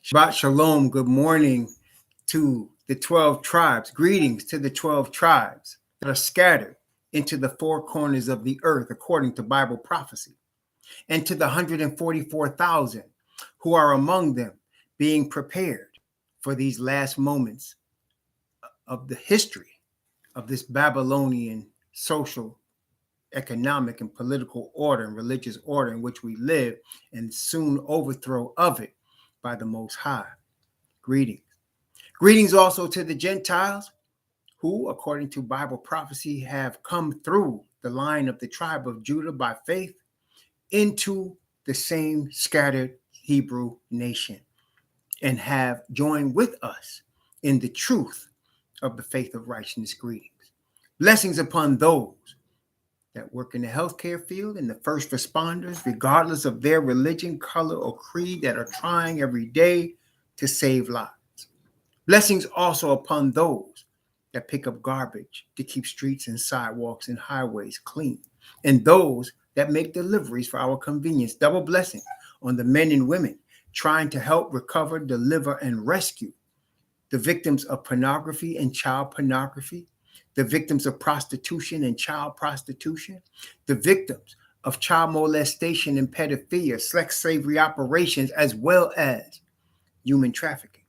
Shabbat Shalom. Good morning to the 12 tribes. Greetings to the 12 tribes that are scattered into the four corners of the earth, according to Bible prophecy, and to the 144,000 who are among them, being prepared for these last moments of the history of this Babylonian social, economic, and political order and religious order in which we live, and soon overthrow of it by the Most High. Greetings. Greetings also to the Gentiles who, according to Bible prophecy, have come through the line of the tribe of Judah by faith into the same scattered Hebrew nation and have joined with us in the truth of the faith of righteousness. Greetings. Blessings upon those that work in the healthcare field and the first responders, regardless of their religion, color, or creed, that are trying every day to save lives. Blessings also upon those that pick up garbage to keep streets and sidewalks and highways clean, and those that make deliveries for our convenience. Double blessing on the men and women trying to help recover, deliver, and rescue the victims of pornography and child pornography, the victims of prostitution and child prostitution, the victims of child molestation and pedophilia, sex slavery operations, as well as human trafficking.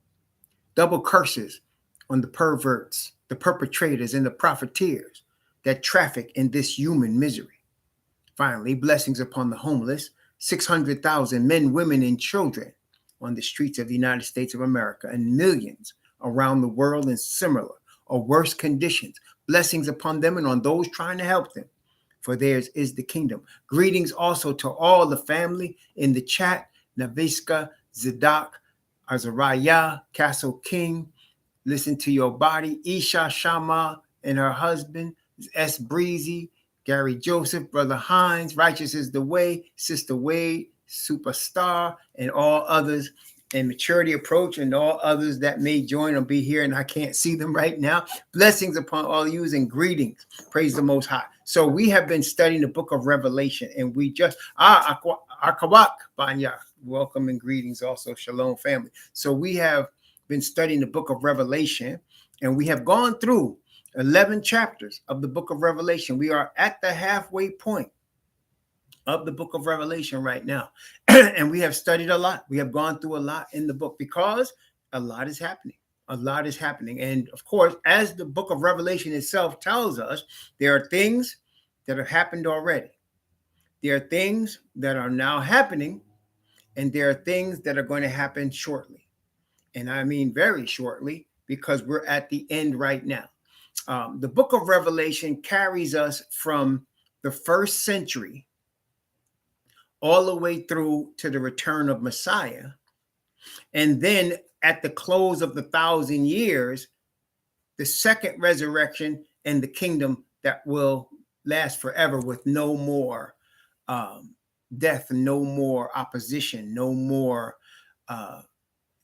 Double curses on the perverts, the perpetrators, and the profiteers that traffic in this human misery. Finally, blessings upon the homeless, 600,000 men, women, and children on the streets of the United States of America, and millions around the world in similar or worse conditions. Blessings upon them and on those trying to help them, for theirs is the kingdom. Greetings also to all the family in the chat: Naviska, Zadok, Azariah, Castle King, Listen to Your Body, Isha Shama and her husband, S. Breezy, Gary Joseph, Brother Hines, Righteous is the Way, Sister Wade, Superstar, and all others, and Maturity Approach, and all others that may join or be here, and I can't see them right now. Blessings upon all of you and greetings. Praise the Most High. So we have been studying the book of Revelation, and we just, Akawak Banya, welcome and greetings also, Shalom family. So we have been studying the book of Revelation, and we have gone through 11 chapters of the book of Revelation. We are at the halfway point of the book of Revelation right now. And we have studied a lot. We have gone through a lot in the book because a lot is happening. A lot is happening. And of course, as the book of Revelation itself tells us, there are things that have happened already. There are things that are now happening, and there are things that are going to happen shortly. And I mean very shortly, because we're at the end right now. The book of Revelation carries us from the first century all the way through to the return of Messiah. And then at the close of the 1,000 years, the second resurrection and the kingdom that will last forever with no more death, no more opposition, no more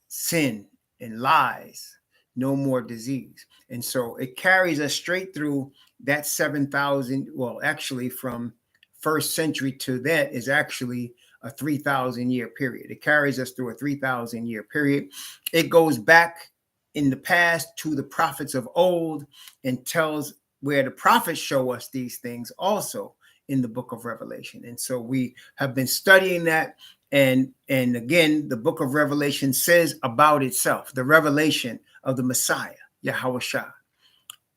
sin and lies, no more disease. And so it carries us straight through that 7,000, well, actually from first century to that is actually a 3,000 year period. It carries us through a 3,000 year period. It goes back in the past to the prophets of old and tells where the prophets show us these things also in the book of Revelation. And so we have been studying that. And again, the book of Revelation says about itself, the revelation of the Messiah, Yahushua,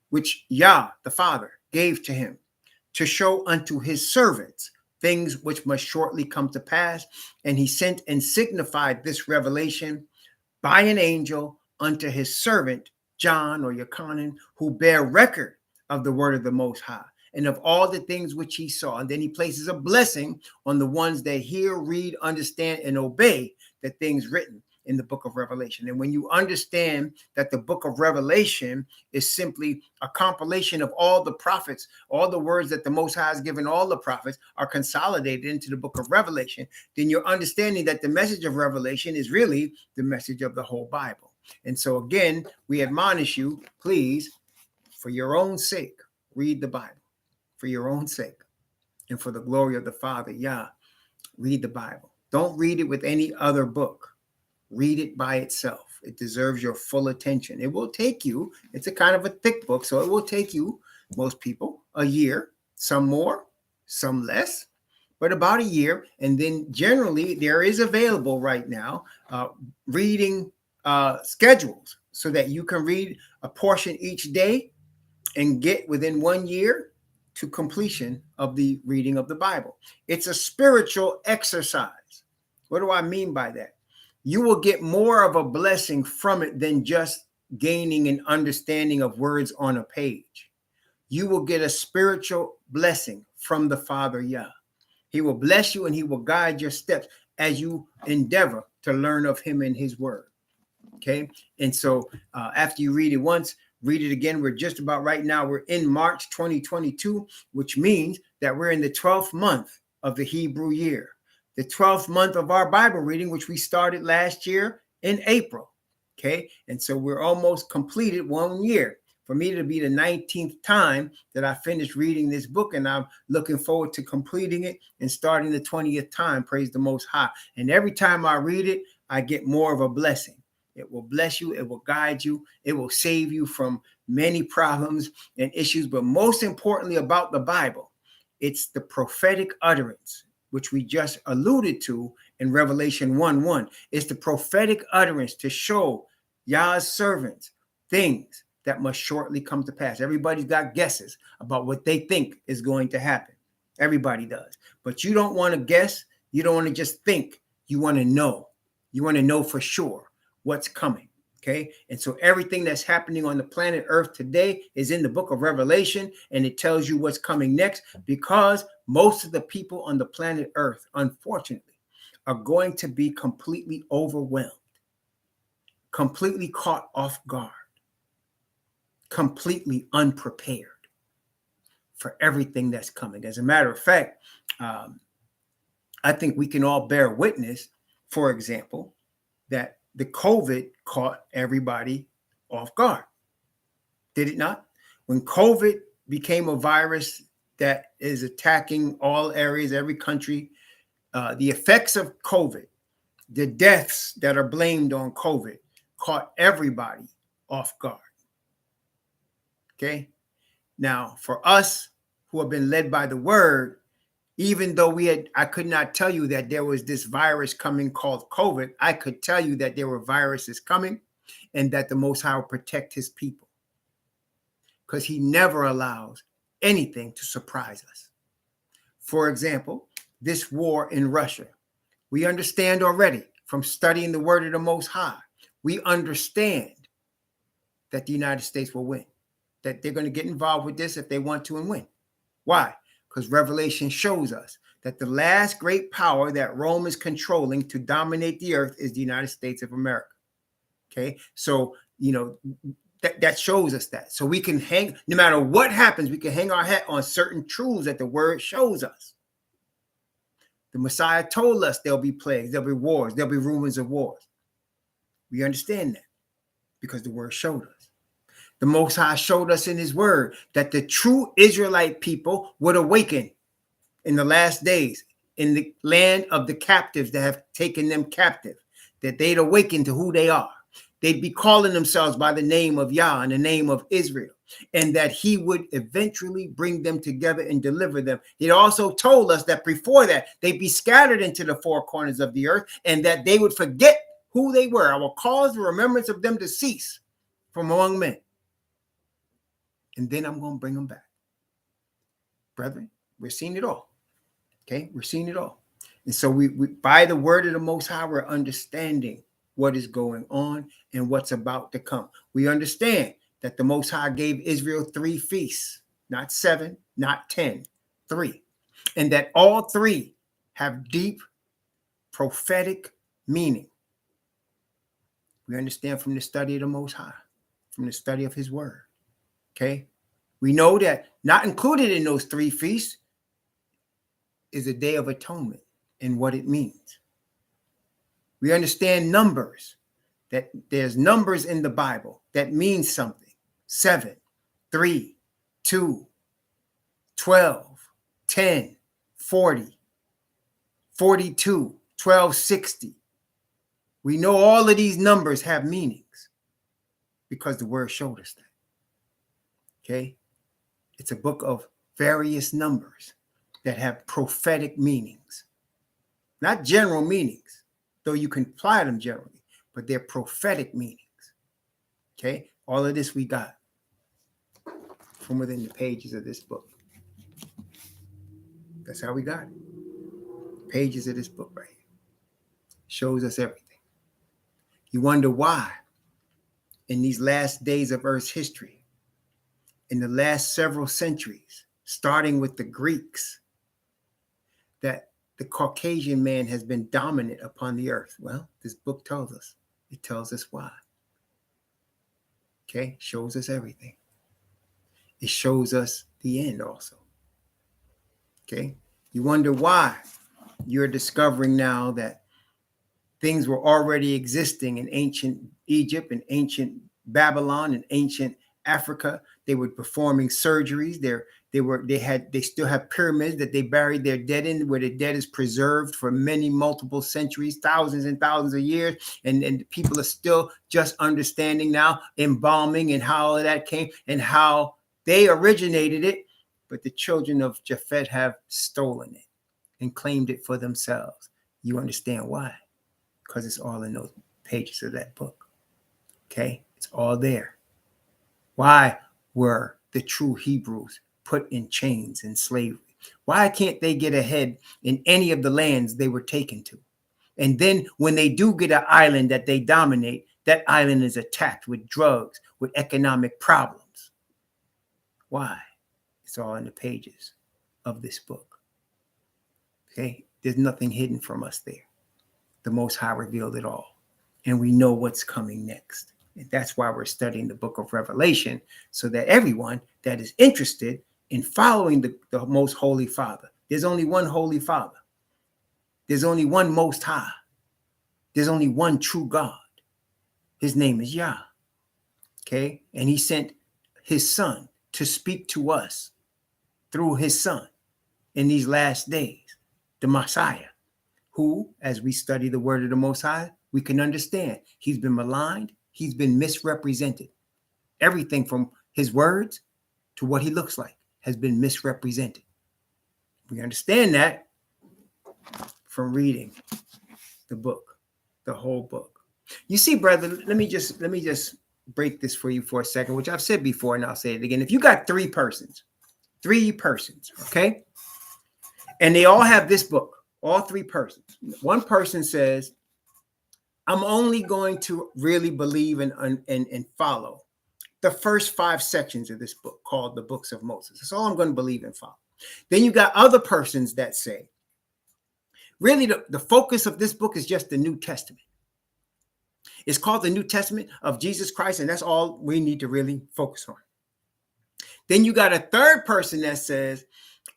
which Yah, the Father, gave to him to show unto his servants things which must shortly come to pass. And he sent and signified this revelation by an angel unto his servant, John or Yochanan, who bear record of the word of the Most High and of all the things which he saw. And then he places a blessing on the ones that hear, read, understand, and obey the things written in the book of Revelation. And when you understand that the book of Revelation is simply a compilation of all the prophets, all the words that the Most High has given all the prophets are consolidated into the book of Revelation, then you're understanding that the message of Revelation is really the message of the whole Bible. And so again, we admonish you, please, for your own sake, read the Bible. For your own sake and for the glory of the Father, Yah, read the Bible. Don't read it with any other book. Read it by itself. It deserves your full attention. It will take you, it's a kind of a thick book, so it will take you, most people, a year, some more, some less, but about a year. And then generally there is available right now reading schedules so that you can read a portion each day and get within 1 year to completion of the reading of the Bible. It's a spiritual exercise. What do I mean by that? You will get more of a blessing from it than just gaining an understanding of words on a page. You will get a spiritual blessing from the Father Yah. He will bless you and he will guide your steps as you endeavor to learn of him and his word. Okay. And so after you read it once, read it again. We're just about right now. We're in March 2022, which means that we're in the 12th month of the Hebrew year, the 12th month of our Bible reading, which we started last year in April. Okay. And so we're almost completed 1 year. For me to be the 19th time that I finished reading this book, and I'm looking forward to completing it and starting the 20th time. Praise the Most High. And every time I read it, I get more of a blessing. It will bless you. It will guide you. It will save you from many problems and issues. But most importantly about the Bible, it's the prophetic utterance, which we just alluded to in Revelation 1:1. It's the prophetic utterance to show Yah's servants things that must shortly come to pass. Everybody's got guesses about what they think is going to happen. Everybody does. But you don't want to guess. You don't want to just think. You want to know. You want to know for sure what's coming. Okay. And so everything that's happening on the planet Earth today is in the book of Revelation, and it tells you what's coming next, because most of the people on the planet Earth, unfortunately, are going to be completely overwhelmed, completely caught off guard, completely unprepared for everything that's coming. As a matter of fact, I think we can all bear witness, for example, that the COVID caught everybody off guard. Did it not? When COVID became a virus that is attacking all areas, every country, the effects of COVID, the deaths that are blamed on COVID, caught everybody off guard. Okay. Now, for us who have been led by the word, even though I could not tell you that there was this virus coming called COVID, I could tell you that there were viruses coming and that the Most High will protect his people, because he never allows anything to surprise us. For example, this war in Russia, we understand already from studying the word of the Most High, we understand that the United States will win, that they're going to get involved with this if they want to and win. Why? Because Revelation shows us that the last great power that Rome is controlling to dominate the earth is the United States of America. Okay. So, that shows us that. So we can hang, no matter what happens, we can hang our hat on certain truths that the word shows us. The Messiah told us there'll be plagues, there'll be wars, there'll be rumors of wars. We understand that because the word showed us. The Most High showed us in his word that the true Israelite people would awaken in the last days in the land of the captives that have taken them captive, that they'd awaken to who they are. They'd be calling themselves by the name of Yah and the name of Israel, and that he would eventually bring them together and deliver them. He also told us that before that, they'd be scattered into the four corners of the earth, and that they would forget who they were. I will cause the remembrance of them to cease from among men. And then I'm going to bring them back. Brethren, we're seeing it all. Okay, we're seeing it all. And so we by the word of the Most High, we're understanding what is going on and what's about to come. We understand that the Most High gave Israel 3 feasts, not 7, not 10, 3. And that all 3 have deep prophetic meaning. We understand from the study of the Most High, from the study of his word. Okay. We know that not included in those 3 feasts is a Day of Atonement and what it means. We understand numbers, that there's numbers in the Bible that means something. 7, 3, 2, 12, 10, 40, 42, 1260. We know all of these numbers have meanings because the word showed us that. Okay? It's a book of various numbers that have prophetic meanings, not general meanings, though you can apply them generally, but they're prophetic meanings. Okay? All of this we got from within the pages of this book. That's how we got it. Pages of this book right here. Shows us everything. You wonder why in these last days of Earth's history, in the last several centuries, starting with the Greeks, that the Caucasian man has been dominant upon the earth. Well, this book tells us. It tells us why. Okay? Shows us everything. It shows us the end also. Okay? You wonder why you're discovering now that things were already existing in ancient Egypt and ancient Babylon and ancient Africa. They were performing surgeries. They still have pyramids that they buried their dead in, where the dead is preserved for many multiple centuries, thousands and thousands of years. And people are still just understanding now embalming and how all of that came and how they originated it. But the children of Japhet have stolen it and claimed it for themselves. You understand why? Because it's all in those pages of that book. Okay? It's all there. Why were the true Hebrews put in chains and slavery? Why can't they get ahead in any of the lands they were taken to? And then when they do get an island that they dominate, that island is attacked with drugs, with economic problems. Why? It's all in the pages of this book. Okay? There's nothing hidden from us there. The Most High revealed it all. And we know what's coming next. And that's why we're studying the book of Revelation, so that everyone that is interested in following the Most Holy Father, there's only one Holy Father. There's only one Most High. There's only one true God. His name is Yah. Okay? And he sent his son to speak to us through his son in these last days, the Messiah, who, as we study the word of the Most High, we can understand he's been maligned, he's been misrepresented. Everything from his words to what he looks like has been misrepresented. We understand that from reading the book, the whole book. You see, brother, let me just break this for you for a second, which I've said before, and I'll say it again. If you got three persons, okay, and they all have this book, all three persons. One person says, I'm only going to really believe and follow the first 5 sections of this book called the Books of Moses. That's all I'm going to believe and follow. Then you got other persons that say, really the focus of this book is just the New Testament. It's called the New Testament of Jesus Christ, and that's all we need to really focus on. Then you got a third person that says,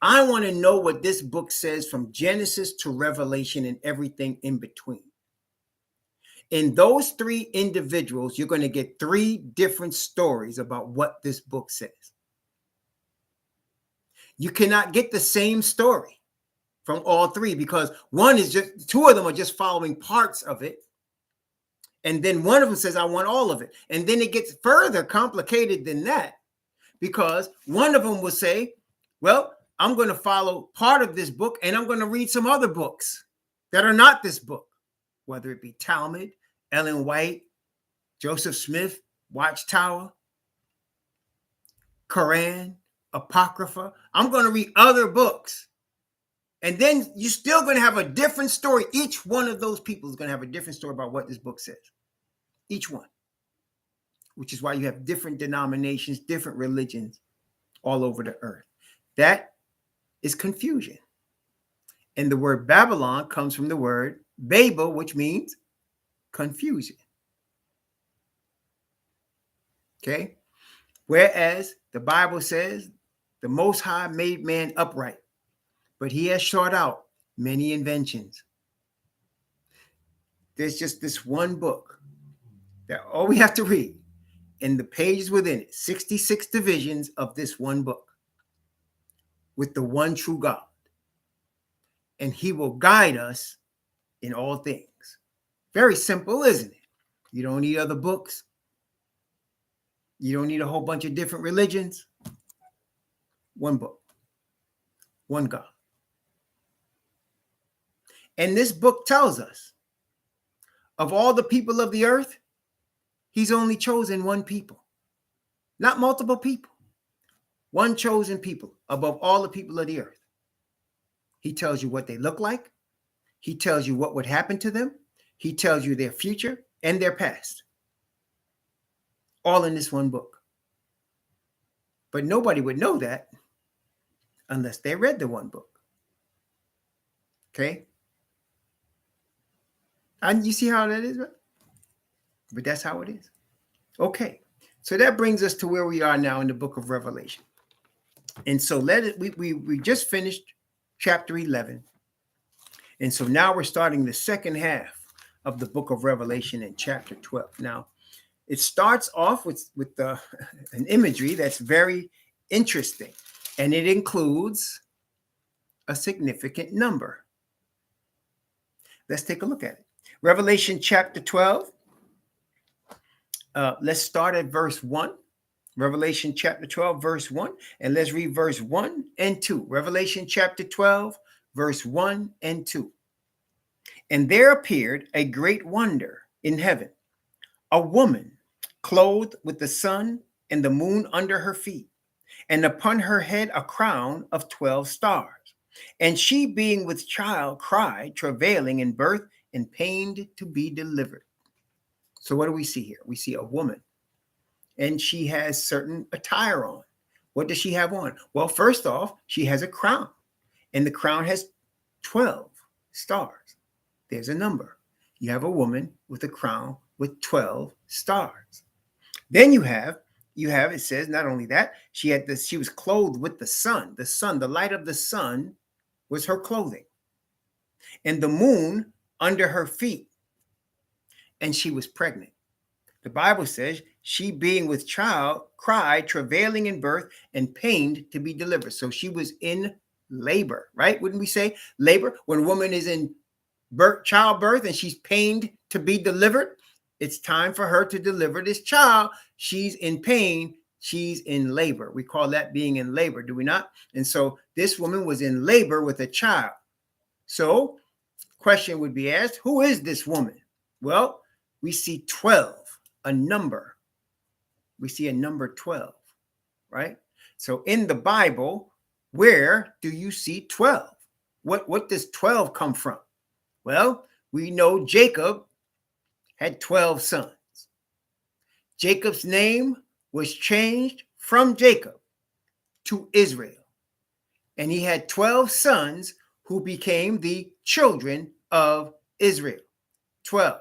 I want to know what this book says from Genesis to Revelation and everything in between. In those 3 individuals, you're going to get 3 different stories about what this book says. You cannot get the same story from all 3, because one is just, 2 of them are just following parts of it. And then one of them says, I want all of it. And then it gets further complicated than that, because one of them will say, well, I'm going to follow part of this book and I'm going to read some other books that are not this book, whether it be Talmud, Ellen White, Joseph Smith, Watchtower, Quran, Apocrypha. I'm going to read other books. And then you're still going to have a different story. Each one of those people is going to have a different story about what this book says. Each one. Which is why you have different denominations, different religions all over the earth. That is confusion. And the word Babylon comes from the word Babel, which means confusion. Okay? Whereas the Bible says the Most High made man upright, but he has sought out many inventions. There's just this one book that all we have to read, and the pages within it, 66 divisions of this one book with the one true God. And he will guide us in all things. Very simple, isn't it? You don't need other books. You don't need a whole bunch of different religions. One book, one God. And this book tells us, of all the people of the earth, he's only chosen one people, not multiple people. One chosen people above all the people of the earth. He tells you what they look like. He tells you what would happen to them. He tells you their future and their past. All in this one book. But nobody would know that unless they read the one book. Okay? And you see how that is, right? But that's how it is. Okay. So that brings us to where we are now in the book of Revelation. And so we just finished chapter 11. And so now we're starting the second half of the book of Revelation in chapter 12. Now, it starts off with an imagery that's very interesting, and it includes a significant number. Let's take a look at it. Revelation chapter 12. Let's start at verse 1. Revelation chapter 12, verse 1. And let's read verse 1 and 2. Revelation chapter 12, verse 1 and 2. And there appeared a great wonder in heaven, a woman clothed with the sun and the moon under her feet, and upon her head a crown of 12 stars. And she, being with child, cried, travailing in birth and pained to be delivered. So what do we see here? We see a woman, and she has certain attire on. What does she have on? Well, first off, she has a crown, and the crown has 12 stars. There's a number. You have a woman with a crown with 12 stars. Then you have, it says, not only that, she was clothed with the sun. The light of the sun was her clothing. And the moon under her feet. And she was pregnant. The Bible says, she being with child, cried, travailing in birth, and pained to be delivered. So she was in labor, right? Wouldn't we say labor? When a woman is in childbirth and she's pained to be delivered, it's time for her to deliver this child. She's in pain. She's in labor. We call that being in labor, do we not? And so this woman was in labor with a child. So question would be asked, who is this woman? Well, we see 12, a number. We see a number 12, right? So in the Bible, where do you see 12? What does 12 come from? Well, we know Jacob had 12 sons. Jacob's name was changed from Jacob to Israel. And he had 12 sons who became the children of Israel. 12.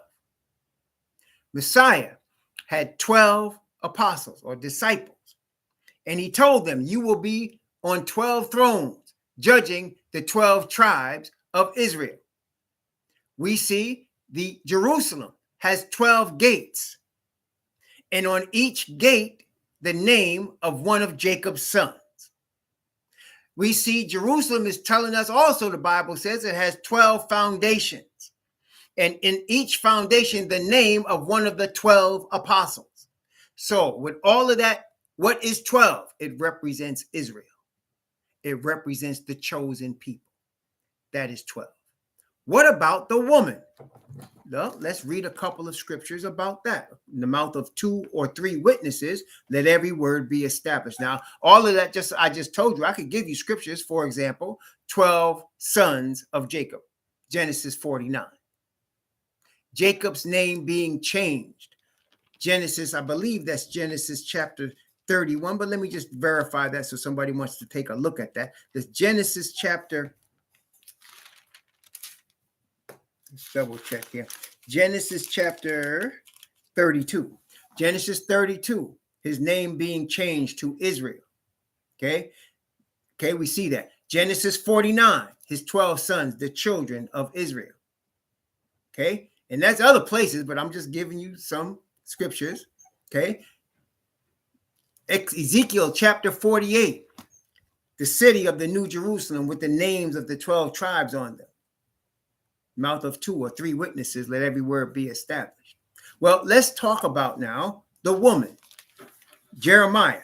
Messiah had 12 apostles or disciples. And he told them, you will be on 12 thrones, judging the 12 tribes of Israel. We see the Jerusalem has 12 gates. And on each gate, the name of one of Jacob's sons. We see Jerusalem is telling us also, the Bible says it has 12 foundations. And in each foundation, the name of one of the 12 apostles. So with all of that, what is 12? It represents Israel. It represents the chosen people. That is 12. What about the woman? Well, let's read a couple of scriptures about that. In the mouth of 2 or 3 witnesses, let every word be established. Now, all of that I just told you, I could give you scriptures. For example, 12 sons of Jacob, Genesis 49. Jacob's name being changed. Genesis, I believe that's Genesis chapter 31, but let me just verify that so somebody wants to take a look at that. There's Genesis chapter, let's double check here. Genesis chapter 32. Genesis 32, his name being changed to Israel. Okay, we see that. Genesis 49, his 12 sons, the children of Israel. Okay, and that's other places, but I'm just giving you some scriptures. Okay, Ezekiel chapter 48, the city of the New Jerusalem with the names of the 12 tribes on them. Mouth of 2 or 3 witnesses, let every word be established. Well, let's talk about now the woman, Jeremiah.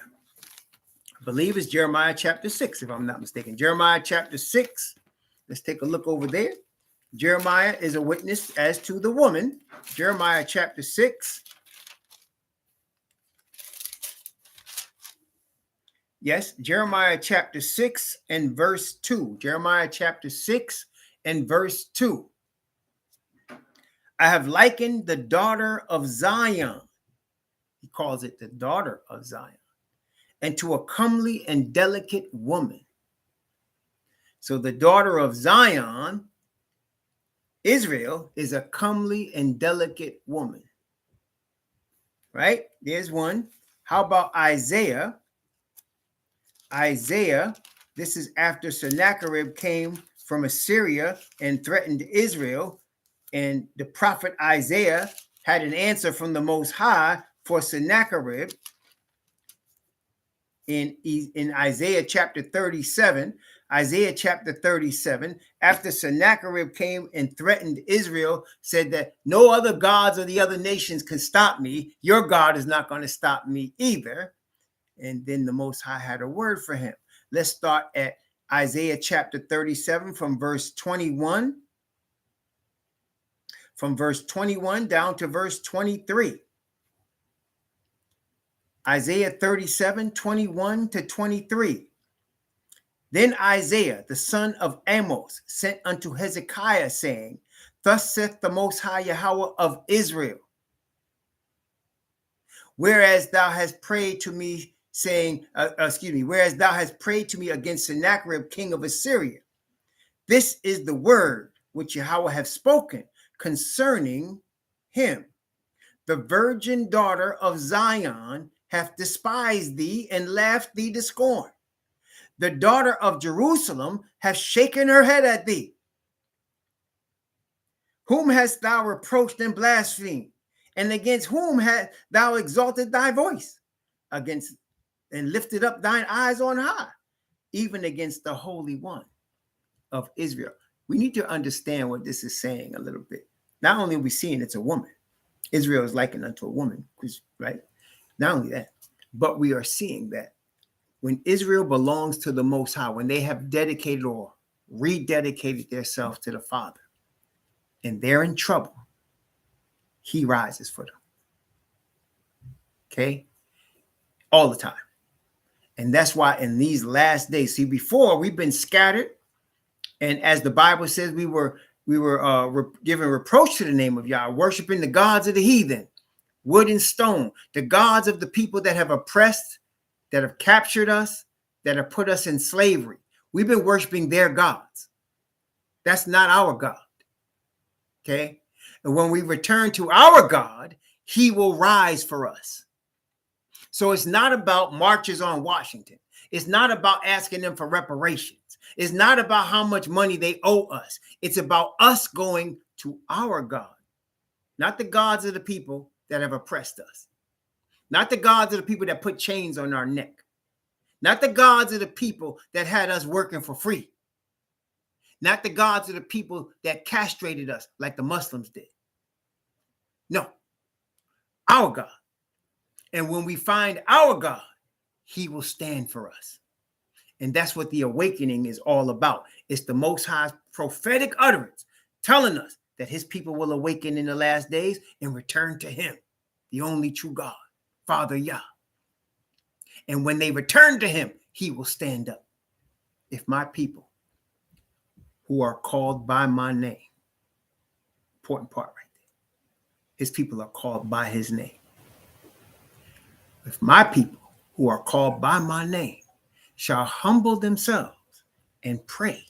I believe it's Jeremiah chapter 6, if I'm not mistaken. Jeremiah chapter 6. Let's take a look over there. Jeremiah is a witness as to the woman. Jeremiah chapter 6. Yes, Jeremiah chapter 6 and verse 2. Jeremiah chapter 6 and verse 2. I have likened the daughter of Zion. He calls it the daughter of Zion. And to a comely and delicate woman. So the daughter of Zion, Israel, is a comely and delicate woman. Right? There's one. How about Isaiah? Isaiah, this is after Sennacherib came from Assyria and threatened Israel. And the prophet Isaiah had an answer from the Most High for Sennacherib. In Isaiah chapter 37, Isaiah chapter 37, after Sennacherib came and threatened Israel, said that no other gods of the other nations can stop me. Your God is not going to stop me either. And then the Most High had a word for him. Let's start at Isaiah chapter 37 from verse 21. From verse 21 down to verse 23. Isaiah 37, 21 to 23. Then Isaiah, the son of Amos, sent unto Hezekiah, saying, Thus saith the Most High Yahweh of Israel, whereas thou hast prayed to me, saying, whereas thou hast prayed to me against Sennacherib, king of Assyria. This is the word which Yahweh hath spoken concerning him. The virgin daughter of Zion hath despised thee and laughed thee to scorn. The daughter of Jerusalem hath shaken her head at thee. Whom hast thou reproached and blasphemed? And against whom hast thou exalted thy voice? Against and lifted up thine eyes on high, even against the Holy One of Israel. We need to understand what this is saying a little bit. Not only are we seeing it's a woman, Israel is likened unto a woman, right? Not only that, but we are seeing that when Israel belongs to the Most High, when they have dedicated or rededicated themselves to the Father, and they're in trouble, he rises for them. Okay? All the time. And that's why in these last days, see, before we've been scattered, and as the Bible says, we were giving reproach to the name of Yah, worshiping the gods of the heathen, wood and stone, the gods of the people that have oppressed, that have captured us, that have put us in slavery. We've been worshiping their gods. That's not our God. Okay? And when we return to our God, he will rise for us. So it's not about marches on Washington. It's not about asking them for reparations. It's not about how much money they owe us. It's about us going to our God, not the gods of the people that have oppressed us, not the gods of the people that put chains on our neck, not the gods of the people that had us working for free, not the gods of the people that castrated us like the Muslims did. No, our God. And when we find our God, he will stand for us. And that's what the awakening is all about. It's the Most High's prophetic utterance telling us that his people will awaken in the last days and return to him, the only true God, Father Yah. And when they return to him, he will stand up. If my people who are called by my name, important part right there, his people are called by his name. If my people who are called by my name shall humble themselves and pray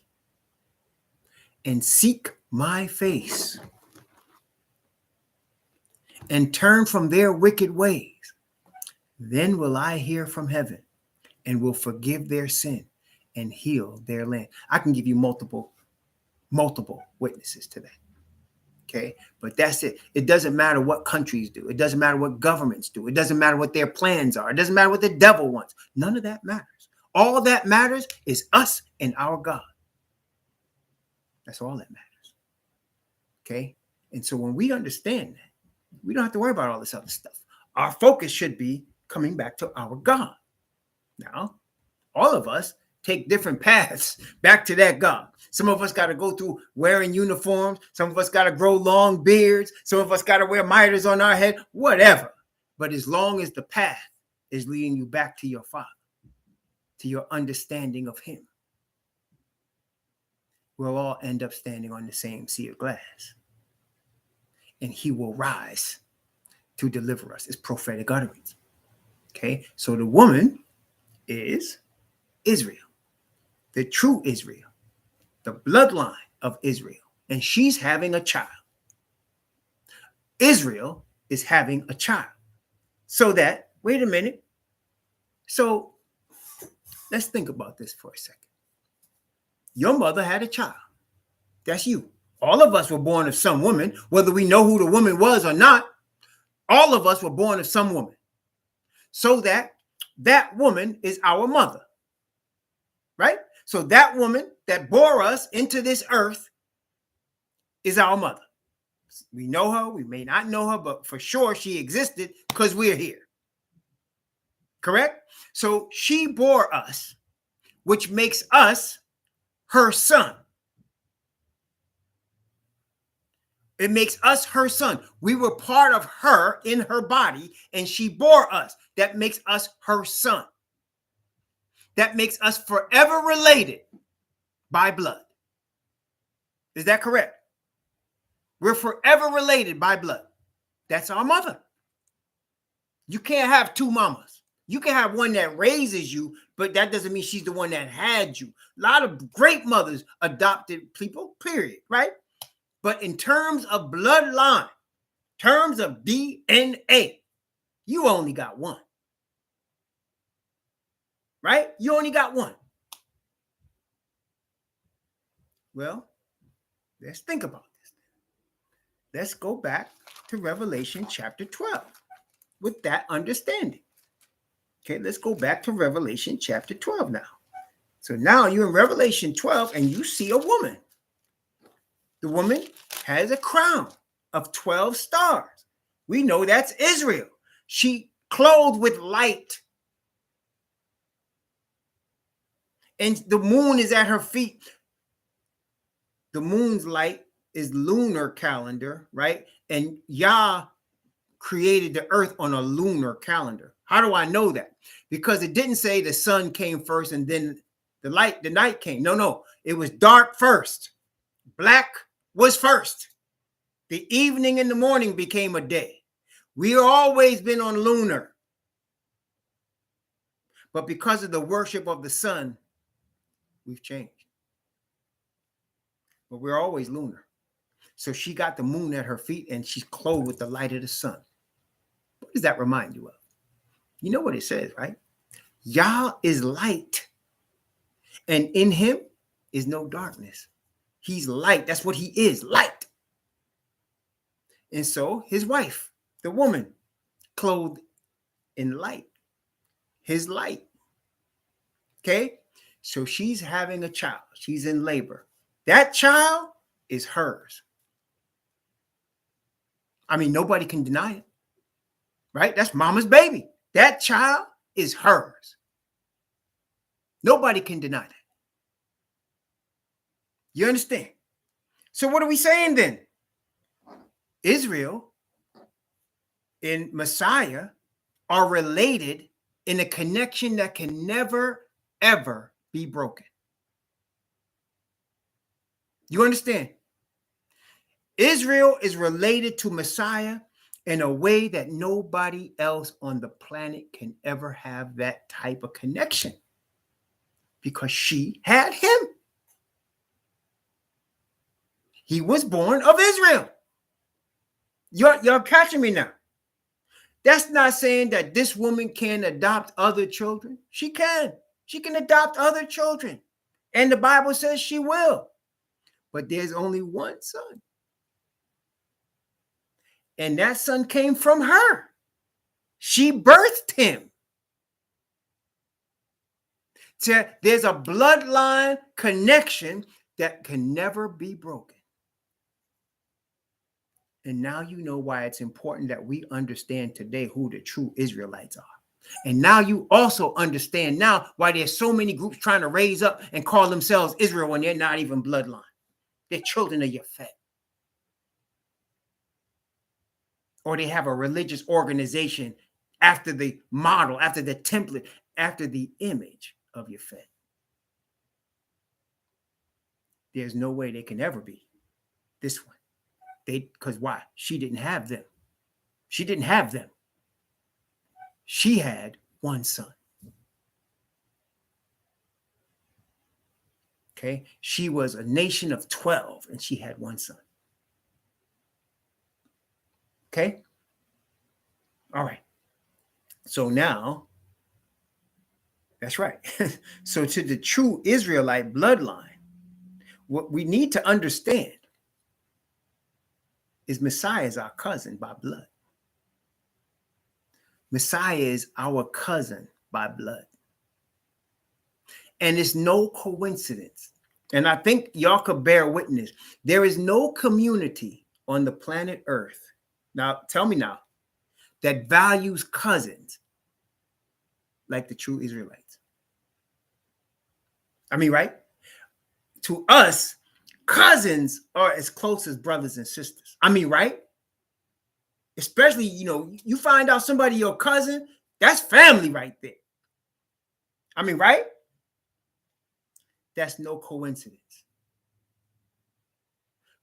and seek my face and turn from their wicked ways, then will I hear from heaven and will forgive their sin and heal their land. I can give you multiple witnesses to that. Okay, but that's it. It doesn't matter what countries do. It doesn't matter what governments do. It doesn't matter what their plans are. It doesn't matter what the devil wants. None of that matters. All that matters is us and our God. That's all that matters. Okay. And so when we understand that, we don't have to worry about all this other stuff. Our focus should be coming back to our God. Now, all of us take different paths back to that God. Some of us got to go through wearing uniforms. Some of us got to grow long beards. Some of us got to wear mitres on our head, whatever. But as long as the path is leading you back to your Father, to your understanding of Him, we'll all end up standing on the same sea of glass. And He will rise to deliver us. It's prophetic utterance. Okay, so the woman is Israel, the true Israel, the bloodline of Israel, and she's having a child. Israel is having a child. So that, wait a minute. So let's think about this for a second. Your mother had a child. That's you. All of us were born of some woman, whether we know who the woman was or not. All of us were born of some woman. So that woman is our mother. Right? So that woman that bore us into this earth is our mother. We know her, we may not know her, but for sure she existed because we're here. Correct? So she bore us, which makes us her son. It makes us her son. We were part of her in her body, and she bore us. That makes us her son. That makes us forever related by blood. Is that correct? We're forever related by blood. That's our mother. You can't have two mamas. You can have one that raises you, but that doesn't mean she's the one that had you. A lot of great mothers adopted people, period, right? But in terms of bloodline, terms of DNA, you only got one. Right? You only got one. Well, let's think about this. Let's go back to Revelation chapter 12 with that understanding. Okay, let's go back to Revelation chapter 12 now. So now you're in Revelation 12 and you see a woman. The woman has a crown of 12 stars. We know that's Israel. She clothed with light. And the moon is at her feet. The moon's light is lunar calendar, right? And Yah created the earth on a lunar calendar. How do I know that? Because it didn't say the sun came first and then the night came. No. It was dark first. Black was first. The evening and the morning became a day. We always been on lunar. But because of the worship of the sun, we've changed. But we're always lunar. So she got the moon at her feet and she's clothed with the light of the sun. What does that remind you of? You know what it says, right? Yah is light. And in him is no darkness. He's light. That's what he is, light. And so his wife, the woman, clothed in light. His light. Okay? So she's having a child. She's in labor. That child is hers. I mean, nobody can deny it. Right? That's mama's baby. That child is hers. Nobody can deny that. You understand? So what are we saying then? Israel and Messiah are related in a connection that can never, ever be broken. You understand? Israel is related to Messiah in a way that nobody else on the planet can ever have that type of connection because she had him. He was born of Israel. Y'all catching me now? That's not saying that this woman can adopt other children. She can. She can adopt other children. And the Bible says she will. But there's only one son. And that son came from her. She birthed him. So there's a bloodline connection that can never be broken. And now you know why it's important that we understand today who the true Israelites are. And now you also understand now why there's so many groups trying to raise up and call themselves Israel when they're not even bloodline. They're children of Yafet. Or they have a religious organization after the model, after the template, after the image of Yafet. There's no way they can ever be this one. Because why? She didn't have them. She didn't have them. She had one son. Okay? She was a nation of 12 and she had one son. Okay? All right. So now, that's right. So to the true Israelite bloodline, what we need to understand is Messiah is our cousin by blood. Messiah is our cousin by blood. And it's no coincidence. And I think y'all could bear witness. There is no community on the planet Earth. Now, tell me now, that values cousins like the true Israelites. I mean, right? To us, cousins are as close as brothers and sisters. I mean, right? Especially, you find out somebody your cousin, that's family right there. I mean, right? That's no coincidence.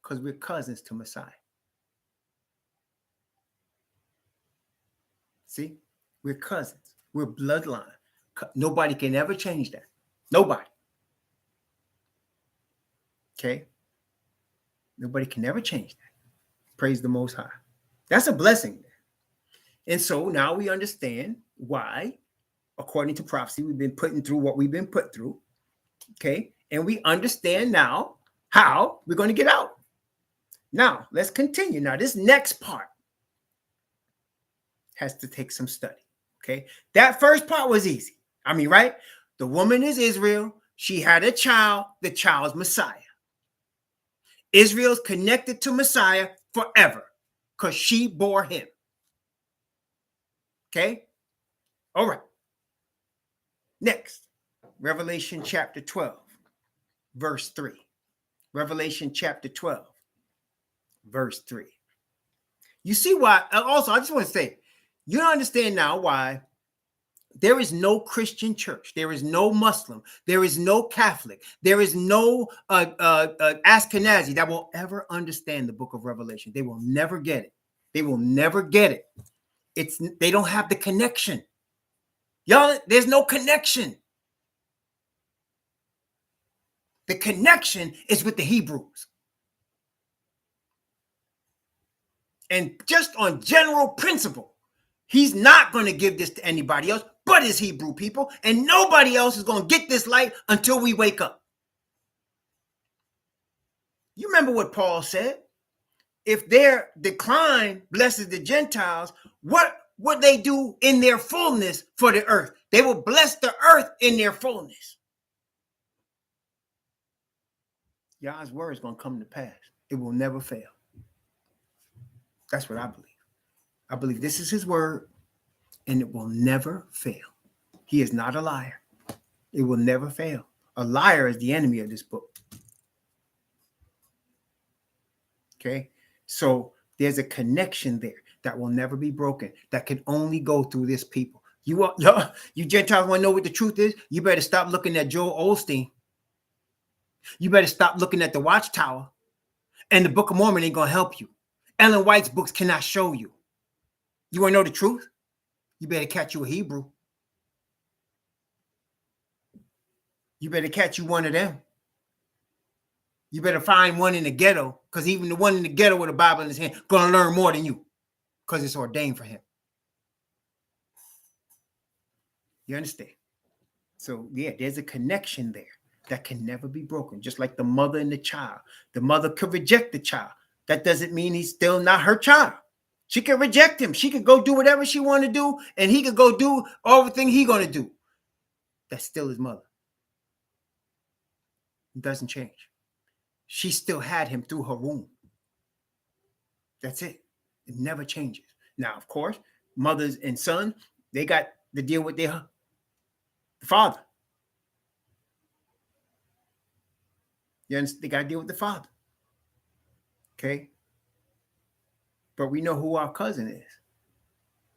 Because we're cousins to Messiah. See? We're cousins. We're bloodline. Nobody can ever change that. Nobody. Okay? Nobody can ever change that. Praise the Most High. That's a blessing. And so now we understand why, according to prophecy, we've been putting through what we've been put through. Okay? And we understand now how we're going to get out. Now, let's continue. Now, this next part has to take some study. Okay? That first part was easy. I mean, right? The woman is Israel. She had a child. The child's Messiah. Israel's connected to Messiah forever because she bore him. Okay? All right. Next, Revelation chapter 12, verse 3. Revelation chapter 12, verse 3. You see why? Also, I just want to say, you understand now why there is no Christian church. There is no Muslim. There is no Catholic. There is no Ashkenazi that will ever understand the book of Revelation. They will never get it. They will never get it. They don't have the connection. Y'all, there's no connection. The connection is with the Hebrews. And just on general principle, he's not going to give this to anybody else but his Hebrew people. And nobody else is going to get this light until we wake up. You remember what Paul said? If their decline blesses the Gentiles, what would they do in their fullness for the earth? They will bless the earth in their fullness. Yah's word is going to come to pass. It will never fail. That's what I believe. I believe this is his word, and it will never fail. He is not a liar. It will never fail. A liar is the enemy of this book. Okay? So there's a connection there that will never be broken, that can only go through this people. You Gentiles want to know what the truth is? You better stop looking at Joel Osteen. You better stop looking at the Watchtower. And the Book of Mormon ain't going to help you. Ellen White's books cannot show you. You want to know the truth? You better catch you a Hebrew. You better catch you one of them. You better find one in the ghetto, because even the one in the ghetto with a Bible in his hand going to learn more than you, because it's ordained for him. You understand? So, yeah, there's a connection there that can never be broken, just like the mother and the child. The mother could reject the child. That doesn't mean he's still not her child. She could reject him. She could go do whatever she want to do, and he could go do everything he's going to do. That's still his mother. It doesn't change. She still had him through her womb. That's it. It never changes. Now, of course, mothers and sons, they got to deal with their father. They got to deal with the father. Okay. But we know who our cousin is.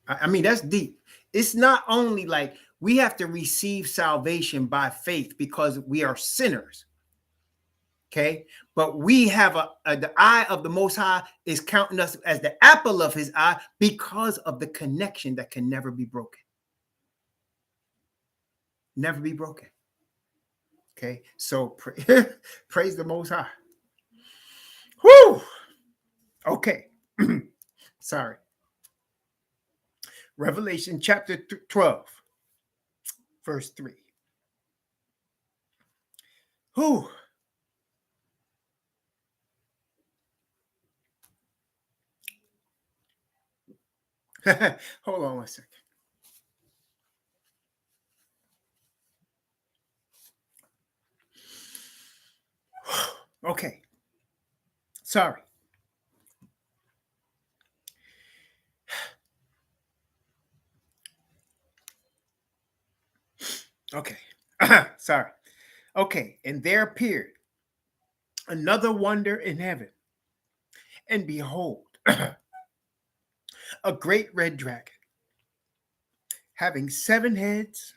I mean, that's deep. It's not only like we have to receive salvation by faith because we are sinners. Okay. But we have the eye of the Most High is counting us as the apple of his eye because of the connection that can never be broken. Never be broken. Okay. So praise the Most High. Whoo. Okay. Sorry. Revelation chapter 12, verse 3. Whoo. Hold on one second. Okay. Sorry. Okay. Sorry. Okay. And there appeared another wonder in heaven. And behold, a great red dragon, having 7 heads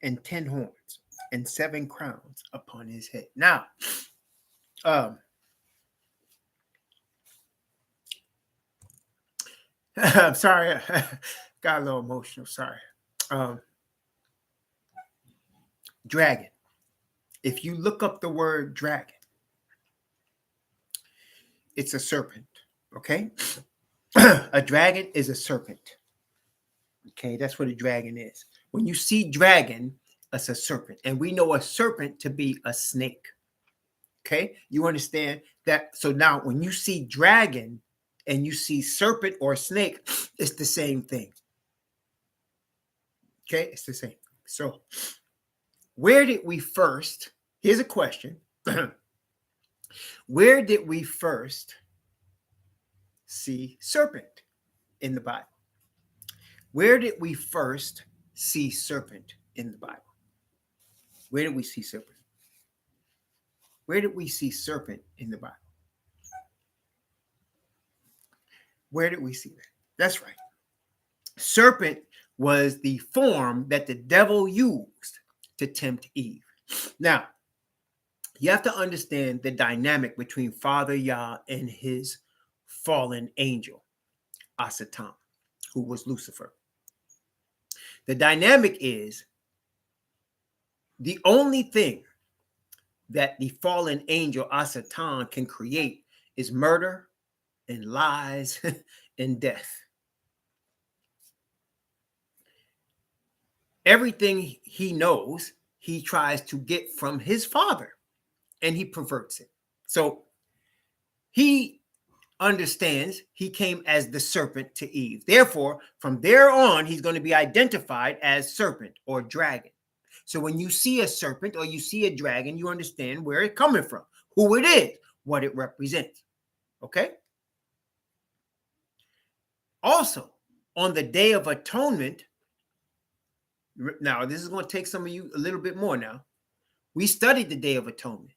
and 10 horns, and 7 crowns upon his head. Now, I'm sorry, I got a little emotional. Sorry. Dragon. If you look up the word dragon, it's a serpent. Okay. A dragon is a serpent. Okay, that's what a dragon is. When you see dragon, it's a serpent. And we know a serpent to be a snake. Okay, you understand that? So now when you see dragon and you see serpent or snake, it's the same thing. Okay, it's the same. So where did we first, here's a question. Where did we first see serpent in the Bible? Where did we first see serpent in the Bible? Where did we see serpent? Where did we see serpent in the Bible? Where did we see that? That's right. Serpent was the form that the devil used to tempt Eve. Now, you have to understand the dynamic between Father Yah and his fallen angel, Satan, who was Lucifer. The dynamic is the only thing that the fallen angel, Satan, can create is murder and lies and death. Everything he knows, he tries to get from his father, and he perverts it. So he understands he came as the serpent to Eve. Therefore, from there on, he's going to be identified as serpent or dragon. So when you see a serpent or you see a dragon, you understand where it's coming from, who it is, what it represents. Okay? Also, on the Day of Atonement, now this is going to take some of you a little bit more now. We studied the Day of Atonement.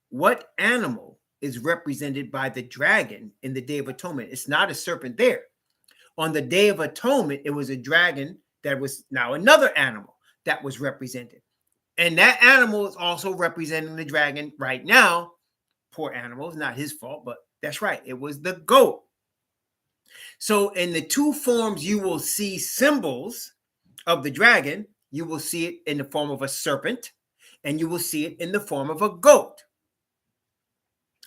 What animal is represented by the dragon in the Day of Atonement? It's not a serpent there. On the Day of Atonement, it was a dragon that was now another animal that was represented. And that animal is also representing the dragon right now. Poor animal, it's not his fault, but that's right. It was the goat. So in the two forms you will see symbols of the dragon, you will see it in the form of a serpent, and you will see it in the form of a goat.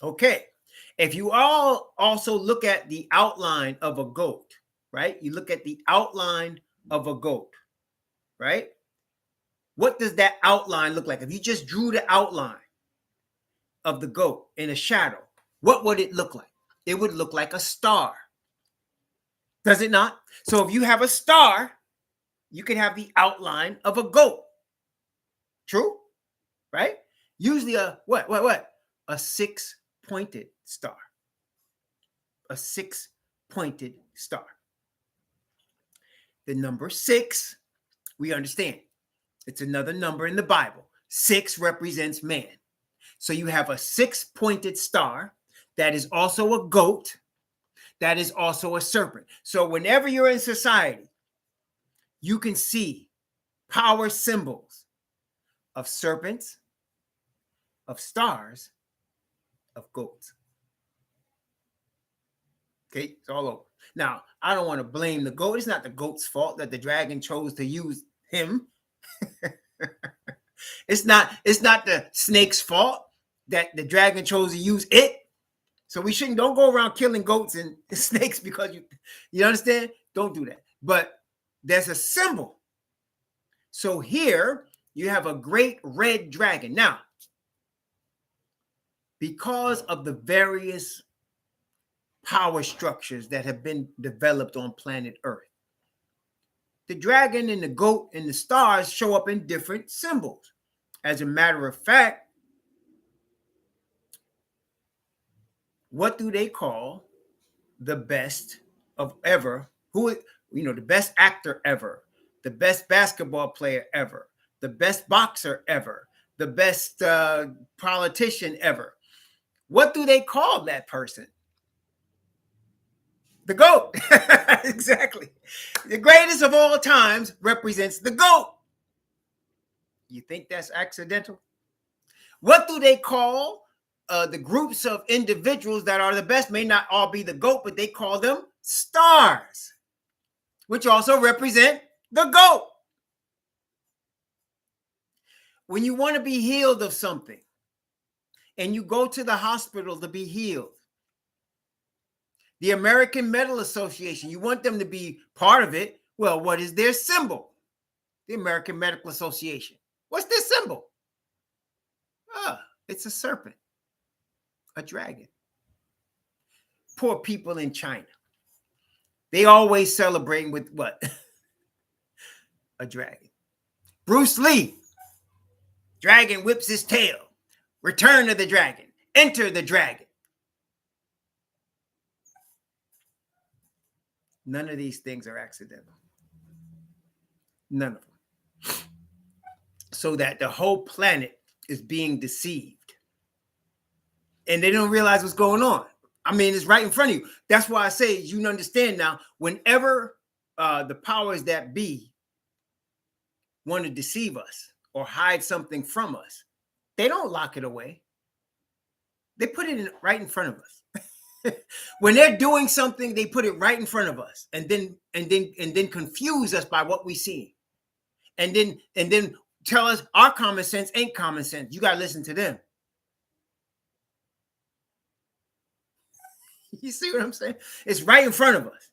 Okay. If you all also look at the outline of a goat, right? You look at the outline of a goat, right? What does that outline look like? If you just drew the outline of the goat in a shadow, what would it look like? It would look like a star. Does it not? So if you have a star, you can have the outline of a goat. True? Right? Usually a what? A 6-pointed star. a 6-pointed star. The number 6, we understand. It's another number in the Bible. 6 represents man. So you have a 6-pointed star that is also a goat, that is also a serpent. So whenever you're in society, you can see power symbols of serpents, of stars, of goats. Okay, it's all over. Now, I don't want to blame the goat. It's not the goat's fault that the dragon chose to use him. It's not the snake's fault that the dragon chose to use it. So we don't go around killing goats and snakes because you understand? Don't do that. But there's a symbol. So here you have a great red dragon. Now, because of the various power structures that have been developed on planet Earth, the dragon and the goat and the stars show up in different symbols. As a matter of fact, what do they call the best of ever? The best actor ever, the best basketball player ever, the best boxer ever, the best politician ever. What do they call that person? The goat. Exactly. The greatest of all times represents the goat. You think that's accidental? What do they call the groups of individuals that are the best? May not all be the goat, but they call them stars, which also represent the goat. When you want to be healed of something and you go to the hospital to be healed, the American Medical Association, you want them to be part of it. Well, what is their symbol? The American Medical Association. What's their symbol? It's a serpent, a dragon. Poor people in China. They always celebrate with what? A dragon. Bruce Lee. Dragon whips his tail. Return of the dragon. Enter the dragon. None of these things are accidental. None of them. So that the whole planet is being deceived. And they don't realize what's going on. I mean, it's right in front of you. That's why I say you understand now, whenever the powers that be want to deceive us or hide something from us, they don't lock it away. They put it right in front of us. When they're doing something, they put it right in front of us and then confuse us by what we see. And then tell us our common sense ain't common sense. You got to listen to them. You see what I'm saying? It's right in front of us.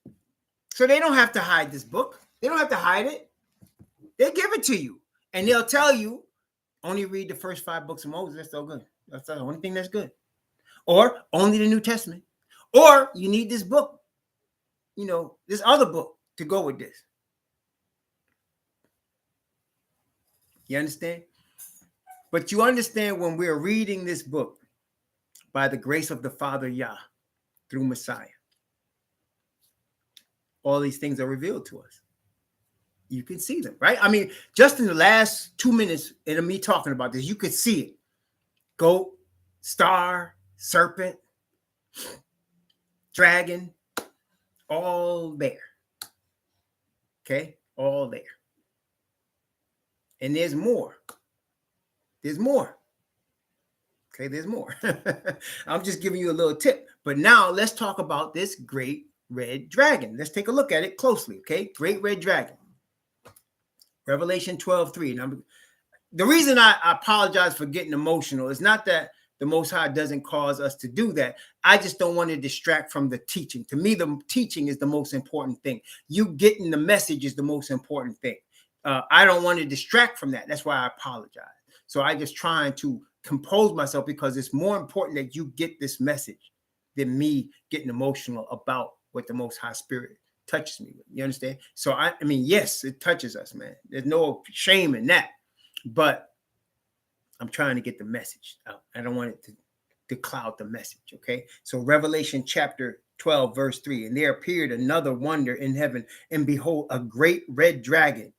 So they don't have to hide this book. They don't have to hide it. They give it to you. And they'll tell you, only read the first 5 books of Moses. That's so good. That's the only thing that's good. Or only the New Testament. Or you need this book, this other book to go with this. You understand? But you understand when we're reading this book by the grace of the Father Yah through Messiah, all these things are revealed to us. You can see them, right? I mean, just in the last 2 minutes of me talking about this, you could see it. Goat, star, serpent, dragon, all there. Okay? All there. And there's more. There's more. Okay, there's more. I'm just giving you a little tip. But now let's talk about this great red dragon. Let's take a look at it closely, okay? Great red dragon. Revelation 12:3. Now, the reason I apologize for getting emotional is not that the Most High doesn't cause us to do that. I just don't want to distract from the teaching. To me, the teaching is the most important thing. You getting the message is the most important thing. I don't want to distract from that. That's why I apologize. So I just trying to compose myself because it's more important that you get this message than me getting emotional about what the Most High Spirit touches me with. You understand? So I mean, yes, it touches us, man. There's no shame in that. But I'm trying to get the message out. I don't want it to to cloud the message. Okay, so Revelation chapter 12, verse 3. And there appeared another wonder in heaven, and behold, a great red dragon,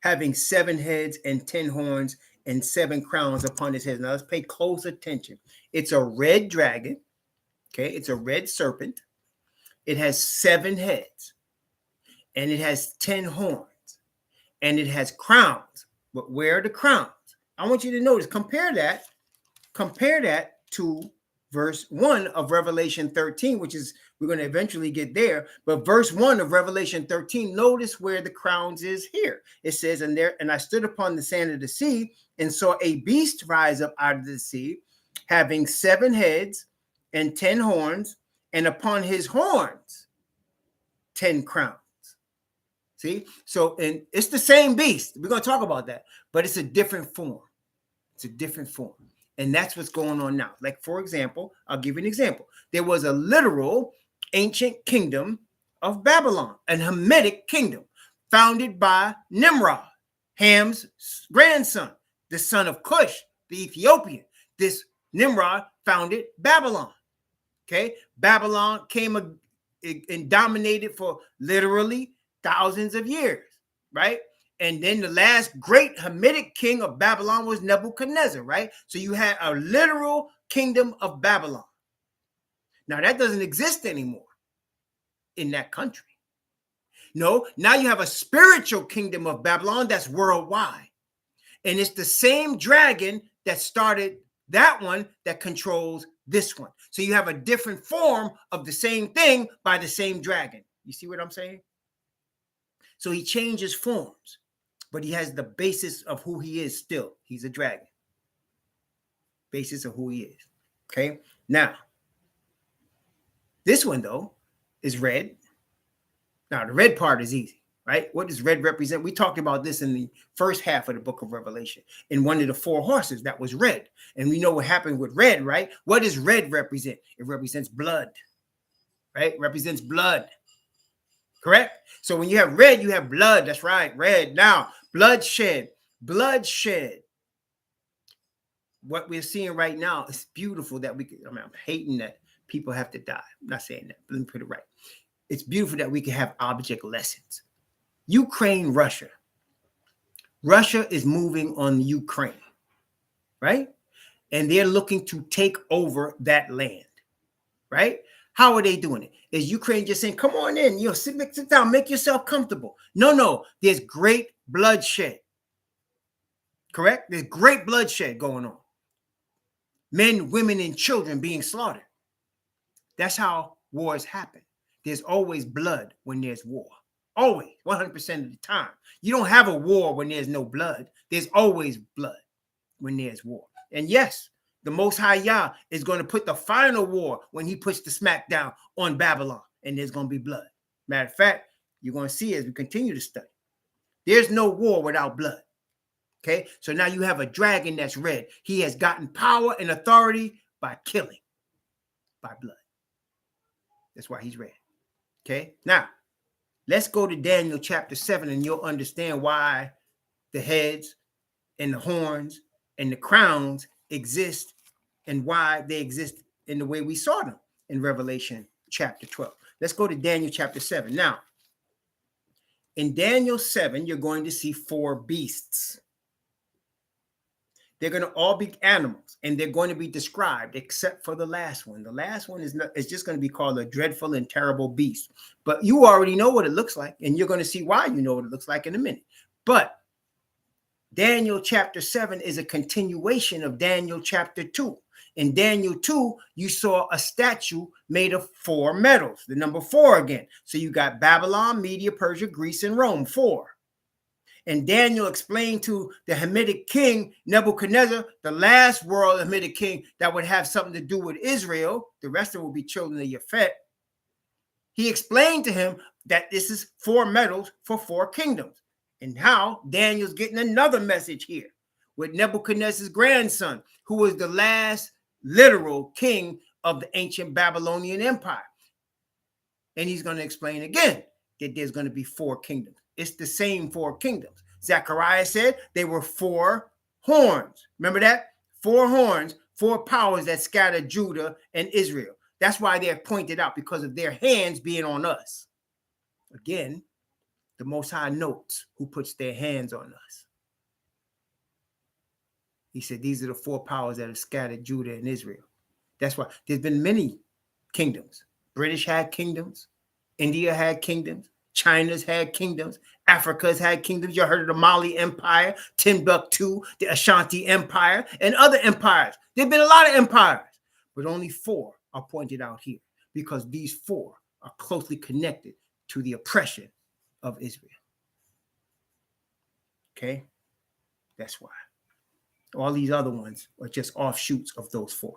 having 7 heads and 10 horns and 7 crowns upon his head. Now let's pay close attention. It's a red dragon. Okay, it's a red serpent. It has 7 heads, and it has 10 horns, and it has crowns. But where are the crowns? I want you to notice, compare that to verse 1 of Revelation 13, which is, we're going to eventually get there. But verse 1 of Revelation 13, notice where the crowns is here. It says, and I stood upon the sand of the sea and saw a beast rise up out of the sea, having 7 heads and 10 horns, and upon his horns 10 crowns. See? So, and it's the same beast. We're going to talk about that, but it's a different form. It's a different form. And that's what's going on now. Like, for example, I'll give you an example. There was a literal ancient kingdom of Babylon, an Hamitic kingdom founded by Nimrod, Ham's grandson, the son of Cush, the Ethiopian. This Nimrod founded Babylon. Okay, Babylon came and dominated for literally thousands of years, right? And then the last great Hamitic king of Babylon was Nebuchadnezzar, right? So you had a literal kingdom of Babylon. Now that doesn't exist anymore in that country. No, now you have a spiritual kingdom of Babylon that's worldwide. And it's the same dragon that started that one that controls this one. So you have a different form of the same thing by the same dragon. You see what I'm saying? So he changes forms, but he has the basis of who he is still. He's a dragon. Basis of who he is. Okay? Now, this one, though, is red. Now, the red part is easy, right? What does red represent? We talked about this in the first half of the book of Revelation. In one of the 4 horses, that was red. And we know what happened with red, right? What does red represent? It represents blood, right? It represents blood. Correct? So when you have red, you have blood. That's right, red. Now, bloodshed. What we're seeing right now is beautiful that I'm hating that people have to die. I'm not saying that, but let me put it right. It's beautiful that we can have object lessons. Ukraine, Russia. Russia is moving on Ukraine, right? And they're looking to take over that land, right? How are they doing it? Is Ukraine just saying, come on in, sit down, make yourself comfortable? No, there's great bloodshed. Correct? There's great bloodshed going on. Men, women, and children being slaughtered. That's how wars happen. There's always blood when there's war. Always, 100% of the time. You don't have a war when there's no blood. There's always blood when there's war. And yes, the Most High Yah is going to put the final war when he puts the smackdown on Babylon, and there's going to be blood. Matter of fact, you're going to see as we continue to study. There's no war without blood. Okay, so now you have a dragon that's red. He has gotten power and authority by killing, by blood. That's why he's red. Okay, now let's go to Daniel chapter 7, and you'll understand why the heads and the horns and the crowns exist and why they exist in the way we saw them in Revelation chapter 12. Let's go to Daniel chapter 7. Now, in Daniel 7, you're going to see 4 beasts. They're going to all be animals, and they're going to be described except for the last one. The last one is just going to be called a dreadful and terrible beast. But you already know what it looks like, and you're going to see why you know what it looks like in a minute. But Daniel chapter 7 is a continuation of Daniel chapter 2. In Daniel 2, you saw a statue made of 4 metals, the number 4 again. So you got Babylon, Media, Persia, Greece, and Rome, 4. And Daniel explained to the Hamitic king, Nebuchadnezzar, the last world Hamitic king that would have something to do with Israel. The rest of it will be children of Yafet. He explained to him that this is 4 metals for 4 kingdoms. And how Daniel's getting another message here with Nebuchadnezzar's grandson, who was the last literal king of the ancient Babylonian Empire. And he's going to explain again that there's going to be 4 kingdoms. It's the same 4 kingdoms. Zechariah said they were 4 horns. Remember that? 4 horns 4 powers that scattered Judah and Israel. That's why they're pointed out, because of their hands being on us. Again, the Most High notes who puts their hands on us. He said, these are the 4 powers that have scattered Judah and Israel. That's why there's been many kingdoms. British had kingdoms. India had kingdoms. China's had kingdoms. Africa's had kingdoms. You heard of the Mali Empire, Timbuktu, the Ashanti Empire, and other empires. There have been a lot of empires, but only 4 are pointed out here, because these 4 are closely connected to the oppression of Israel. Okay? That's why. All these other ones are just offshoots of those 4.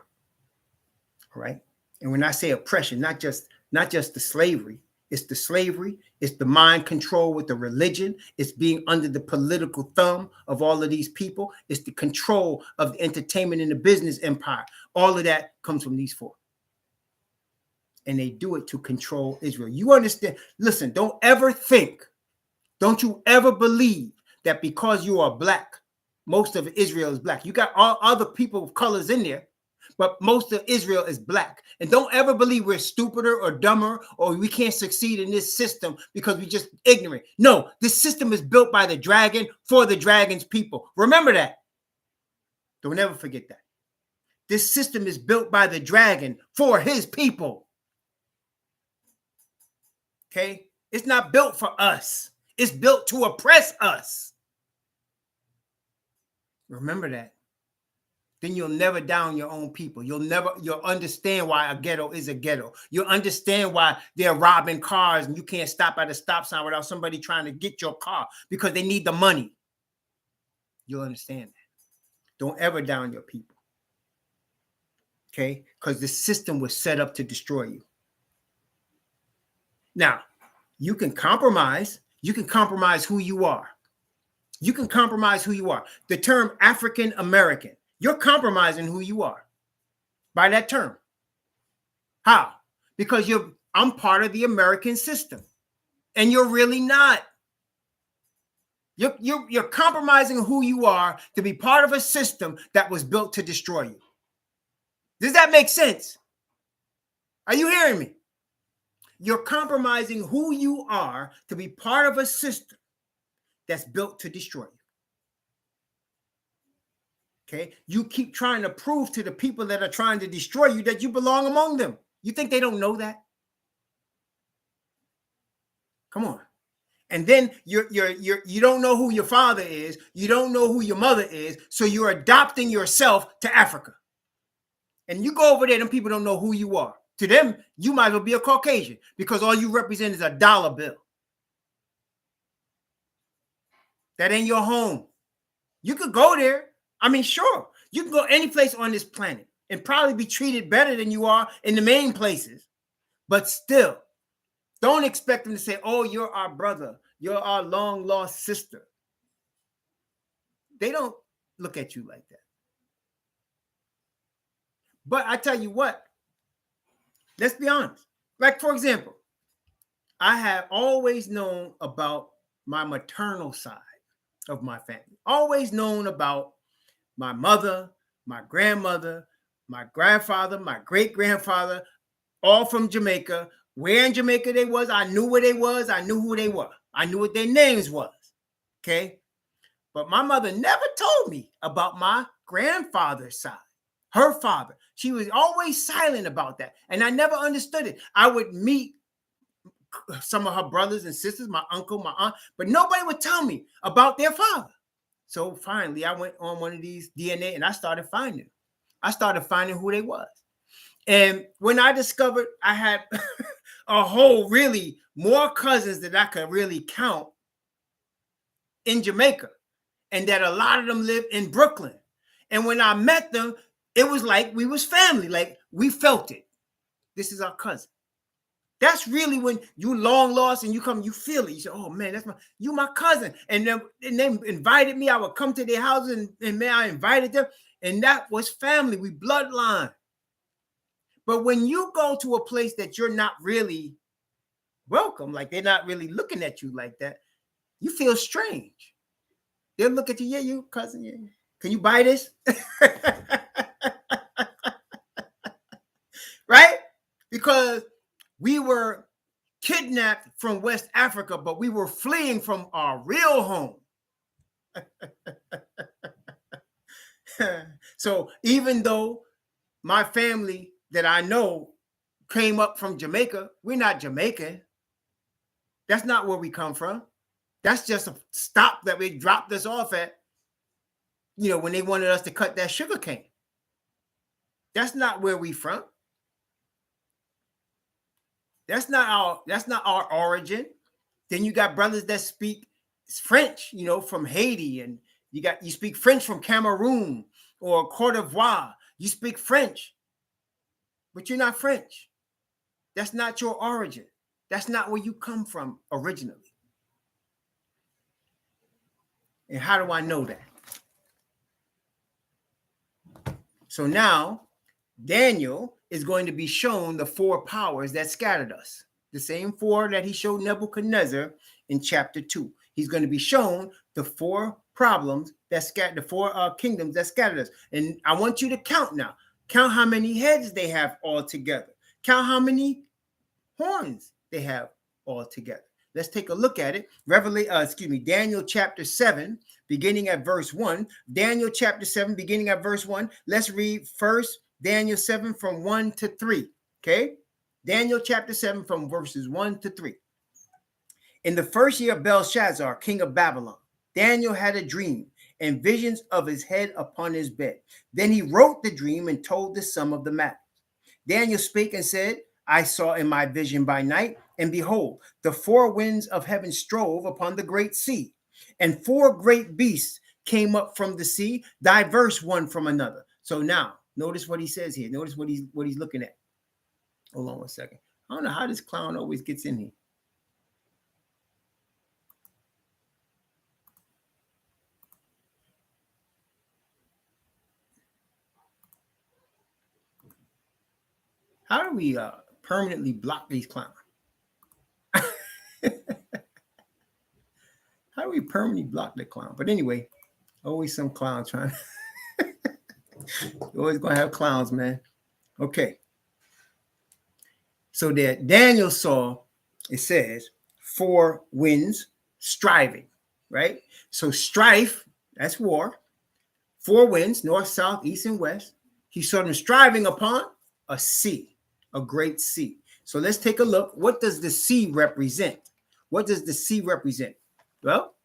All right? And when I say oppression, not just the slavery, it's the slavery, it's the mind control with the religion, it's being under the political thumb of all of these people, it's the control of the entertainment and the business empire. All of that comes from these 4. And they do it to control Israel. You understand? Listen, don't you ever believe that because you are black, most of Israel is black. You got all other people of colors in there, but most of Israel is black. And don't ever believe we're stupider or dumber or we can't succeed in this system because we're just ignorant. No, this system is built by the dragon for the dragon's people. Remember that. Don't ever forget that. This system is built by the dragon for his people. Okay? It's not built for us. It's built to oppress us. Remember that. Then you'll never down your own people. You'll understand why a ghetto is a ghetto. You'll understand why they're robbing cars and you can't stop at a stop sign without somebody trying to get your car because they need the money. You'll understand that. Don't ever down your people. Okay? Because the system was set up to destroy you. Now, you can compromise. You can compromise who you are. You can compromise who you are. The term African American, you're compromising who you are by that term. How? Because I'm part of the American system, and you're really not. You're compromising who you are to be part of a system that was built to destroy you. Does that make sense? Are you hearing me? You're compromising who you are to be part of a system that's built to destroy you. Okay? You keep trying to prove to the people that are trying to destroy you that you belong among them. You think they don't know that? Come on. And then you don't know who your father is. You don't know who your mother is. So you're adopting yourself to Africa. And you go over there, and people don't know who you are. To them, you might as well be a Caucasian because all you represent is a dollar bill. That ain't your home. You could go there. I mean, sure. You can go any place on this planet and probably be treated better than you are in the main places. But still, don't expect them to say, oh, you're our brother. You're our long lost sister. They don't look at you like that. But I tell you what, let's be honest. Like, for example, I have always known about my maternal side of my family. Always known about my mother, my grandmother, my grandfather, my great-grandfather, all from Jamaica. Where in Jamaica they was, I knew where they was. I knew who they were. I knew what their names was. Okay? But my mother never told me about my grandfather's side, her father. She was always silent about that. And I never understood it. I would meet some of her brothers and sisters, my uncle, my aunt, but nobody would tell me about their father. So finally, I went on one of these DNA and I started finding who they was. And when I discovered I had a whole really more cousins that I could really count in Jamaica, and that a lot of them live in Brooklyn. And when I met them, it was like we was family, like we felt it. This is our cousin. That's really when you long lost and you come, you feel it. You say, oh man, that's my cousin. And then they invited me. I would come to their houses and man, I invited them. And that was family. We bloodline. But when you go to a place that you're not really welcome, like they're not really looking at you like that, you feel strange. They'll look at you, yeah, you cousin, yeah. Can you buy this? right? Because we were kidnapped from West Africa, but we were fleeing from our real home. So even though my family that I know came up from Jamaica, we're not Jamaican. That's not where we come from. That's just a stop that they dropped us off at, when they wanted us to cut that sugar cane. That's not where we from. That's not our origin. Then you got brothers that speak French, from Haiti, and you speak French from Cameroon or Cote d'Ivoire. You speak French, but you're not French. That's not your origin. That's not where you come from originally. And how do I know that? So now Daniel is going to be shown the four powers that scattered us. The same four that he showed Nebuchadnezzar in chapter 2. He's going to be shown the four problems that scattered, the four kingdoms that scattered us. And I want you to count now. Count how many heads they have all together. Count how many horns they have all together. Let's take a look at it. Daniel chapter 7, beginning at verse 1. Daniel chapter 7, beginning at verse 1. Let's read first Daniel 7 from 1 to 3. Okay? Daniel chapter 7 from verses 1 to 3. In the first year of Belshazzar, king of Babylon, Daniel had a dream and visions of his head upon his bed. Then he wrote the dream and told the sum of the matter. Daniel spake and said, I saw in my vision by night, and behold, the four winds of heaven strove upon the great sea, and four great beasts came up from the sea, diverse one from another. So now, notice what he says here. Notice what he's looking at. Hold on one second. I don't know how this clown always gets in here. How do we permanently block these clowns? How do we permanently block the clown? But anyway, always some clown trying. You're always going to have clowns, man. Okay. So that Daniel saw, it says, four winds striving, right? So strife, that's war. Four winds, north, south, east, and west. He saw them striving upon a sea, a great sea. So let's take a look. What does the sea represent? What does the sea represent? Well,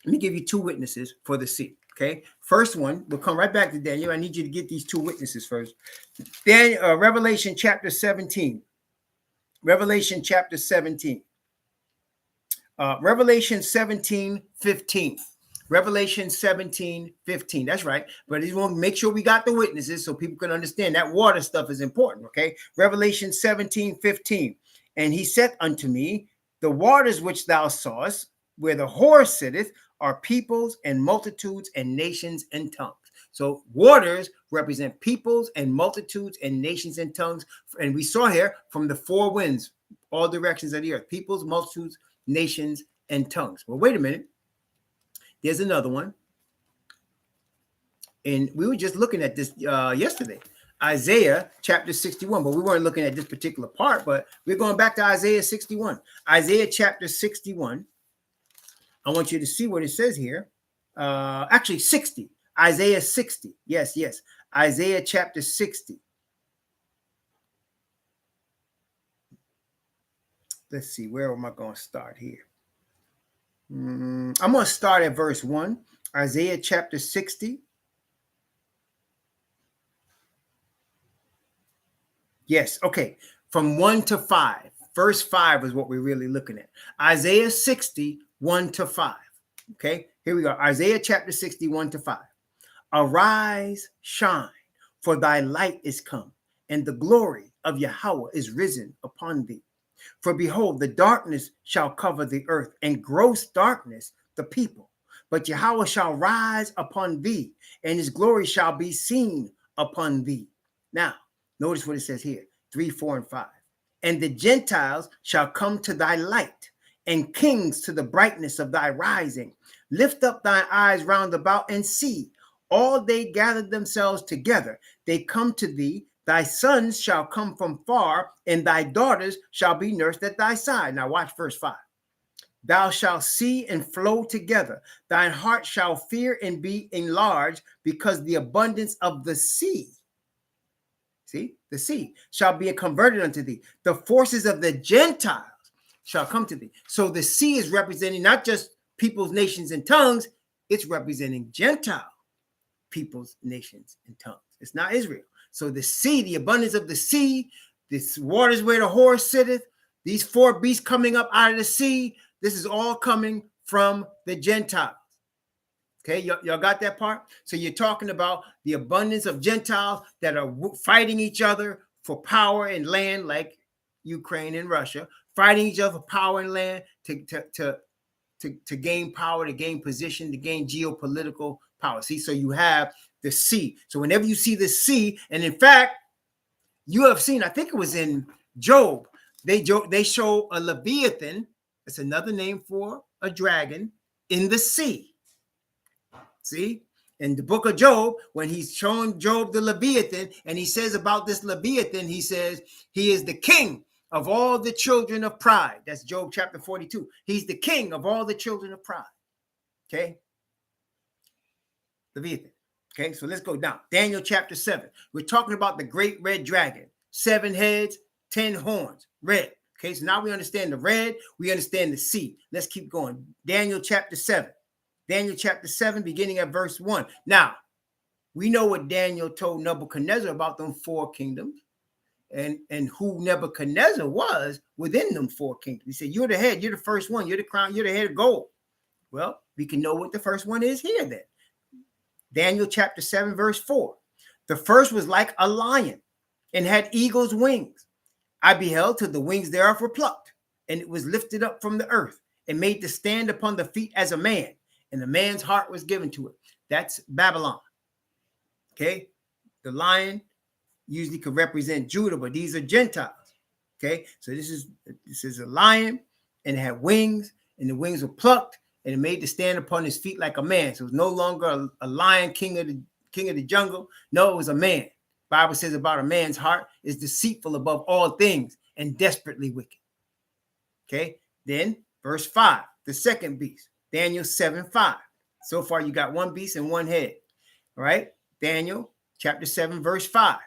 let me give you two witnesses for the sea. Okay. First one, we'll come right back to Daniel. I need you to get these two witnesses first. Revelation chapter 17. Revelation chapter 17. Revelation 17:15. Revelation 17:15. That's right. But you want to make sure we got the witnesses so people can understand that water stuff is important. Okay. Revelation 17:15. And he said unto me, the waters which thou sawest, where the whore sitteth, are peoples and multitudes and nations and tongues. So waters represent peoples and multitudes and nations and tongues. And we saw here from the four winds, all directions of the earth, peoples, multitudes, nations, and tongues. Well, wait a minute. There's another one. And we were just looking at this yesterday. Isaiah chapter 61, but we weren't looking at this particular part, but we're going back to Isaiah 61. Isaiah chapter 61. I want you to see what it says here. Actually, 60. Isaiah 60. Yes. Isaiah chapter 60. Let's see. Where am I going to start here? I'm going to start at verse 1. Isaiah chapter 60. Yes. Okay. From 1 to 5. Verse 5 is what we're really looking at. Isaiah 60, 1 to 5. Okay. Here we go. Isaiah chapter 60, 1 to 5. Arise, shine, for thy light is come, and the glory of Yahweh is risen upon thee. For behold, the darkness shall cover the earth, and gross darkness the people. But Yahweh shall rise upon thee, and his glory shall be seen upon thee. Now, notice what it says here, 3, 4, and 5. And the Gentiles shall come to thy light, and kings to the brightness of thy rising. Lift up thine eyes round about and see. All they gather themselves together. They come to thee. Thy sons shall come from far, and thy daughters shall be nursed at thy side. Now watch verse 5. Thou shalt see and flow together. Thine heart shall fear and be enlarged, because the abundance of the sea, see, the sea shall be converted unto thee. The forces of the Gentiles shall come to thee. So the sea is representing not just peoples, nations, and tongues. It's representing Gentile peoples, nations, and tongues. It's not Israel. So the sea, the abundance of the sea, this waters where the horse sitteth, these four beasts coming up out of the sea, this is all coming from the Gentiles. Okay, y'all got that part? So you're talking about the abundance of Gentiles that are fighting each other for power and land, like Ukraine and Russia, fighting each other for power and land to gain power, to gain position, to gain geopolitical power. See, so you have the sea. So whenever you see the sea, and in fact, you have seen, I think it was in Job, they show a Leviathan, that's another name for a dragon, in the sea. See, in the book of Job, when he's showing Job the Leviathan, and he says about this Leviathan, he says, he is the king of all the children of pride. That's Job chapter 42. He's the king of all the children of pride. Okay. Leviathan. Okay, so let's go down. Daniel chapter 7. We're talking about the great red dragon. 7 heads, 10 horns, red. Okay, so now we understand the red, we understand the sea. Let's keep going. Daniel chapter 7. Daniel chapter 7, beginning at verse 1. Now, we know what Daniel told Nebuchadnezzar about them 4 kingdoms and who Nebuchadnezzar was within them 4 kingdoms. He said, you're the head, you're the first one, you're the crown, you're the head of gold. Well, we can know what the first one is here then. Daniel chapter 7, verse 4. The first was like a lion and had eagle's wings. I beheld till the wings thereof were plucked, and it was lifted up from the earth and made to stand upon the feet as a man, and the man's heart was given to it. That's Babylon. Okay. The lion usually could represent Judah, but these are Gentiles. Okay. So this is a lion, and it had wings, and the wings were plucked, and it made to stand upon his feet like a man. So it was no longer a lion, king of the jungle. No, it was a man. Bible says about a man's heart is deceitful above all things and desperately wicked. Okay. Then verse 5, the second beast, Daniel 7:5. So far you got 1 beast and 1 head. All right. Daniel chapter 7, verse 5.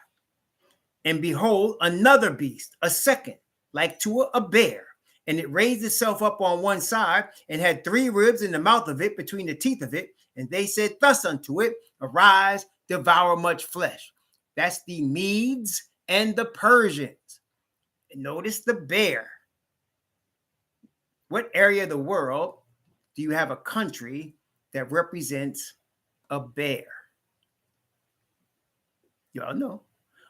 And behold, another beast, a second, like to a bear. And it raised itself up on one side and had 3 ribs in the mouth of it, between the teeth of it. And they said thus unto it, arise, devour much flesh. That's the Medes and the Persians. And notice the bear. What area of the world do you have a country that represents a bear? Y'all know.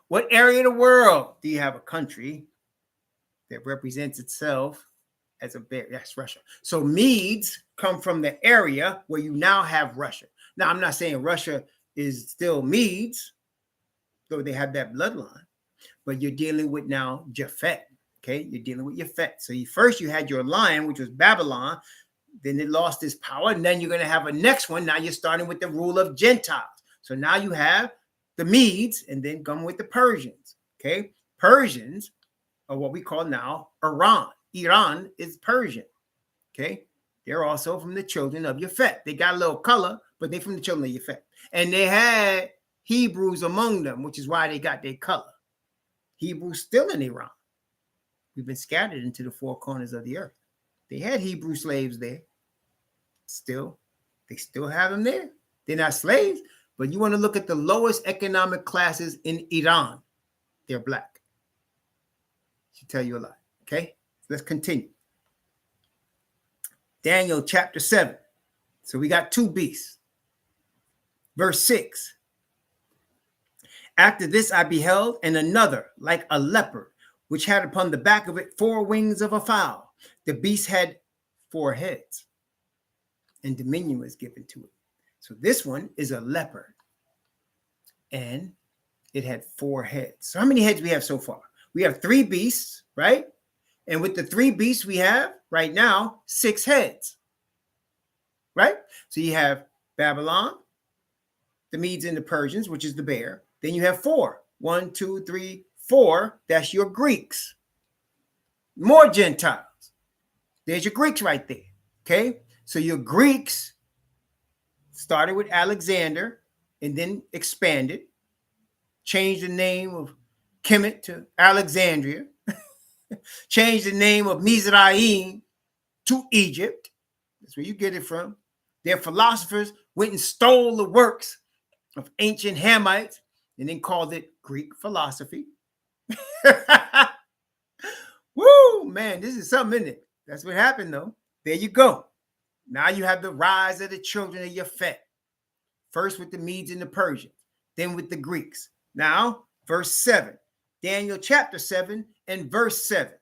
What area of the world do you have a country that represents itself as a bear? That's Russia. So Medes come from the area where you now have Russia. Now, I'm not saying Russia is still Medes, though they have that bloodline, but you're dealing with now Japhet. Okay, you're dealing with Japhet. So first you had your lion, which was Babylon. Then it lost its power, and then you're going to have a next one. Now you're starting with the rule of Gentiles. So now you have the Medes, and then come with the Persians. Okay, Persians are what we call now Iran. Iran is Persian. Okay, they're also from the children of Japhet. They got a little color, but they're from the children of Japhet. And they had Hebrews among them, which is why they got their color. Hebrews still in Iran. We've been scattered into the 4 corners of the earth. They had Hebrew slaves there. They still have them there. They're not slaves, but you want to look at the lowest economic classes in Iran. They're black. Should tell you a lot. Okay, let's continue. Daniel chapter 7. So we got 2 beasts. Verse 6. After this I beheld, and another like a leopard, which had upon the back of it 4 wings of a fowl. The beast had 4 heads, and dominion was given to it. So this one is a leopard, and it had 4 heads. So how many heads we have so far? We have 3 beasts, right? And with the 3 beasts we have right now, 6 heads, right? So you have Babylon, the Medes and the Persians, which is the bear. Then you have 4, 1, 2, 3, 4. That's your Greeks. More Gentiles. There's your Greeks right there. Okay? So your Greeks started with Alexander and then expanded, changed the name of Kemet to Alexandria, changed the name of Mizraim to Egypt. That's where you get it from. Their philosophers went and stole the works of ancient Hamites and then called it Greek philosophy. Woo, man, this is something, isn't it? That's what happened, though. There you go. Now you have the rise of the children of Yafet. First with the Medes and the Persians, then with the Greeks. Now, verse 7. Daniel chapter 7 and verse 7.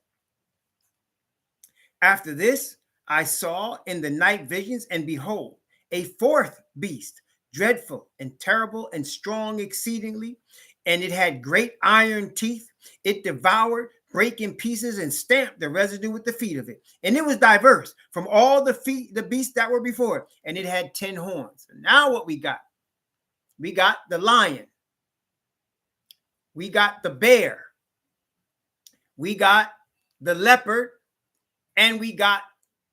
After this, I saw in the night visions, and behold, a fourth beast, dreadful and terrible and strong exceedingly, and it had great iron teeth. It devoured, brake in pieces, and stamped the residue with the feet of it. And it was diverse from all the beasts that were before it, and it had 10 horns. And now what we got? We got the lion. We got the bear. We got the leopard, and we got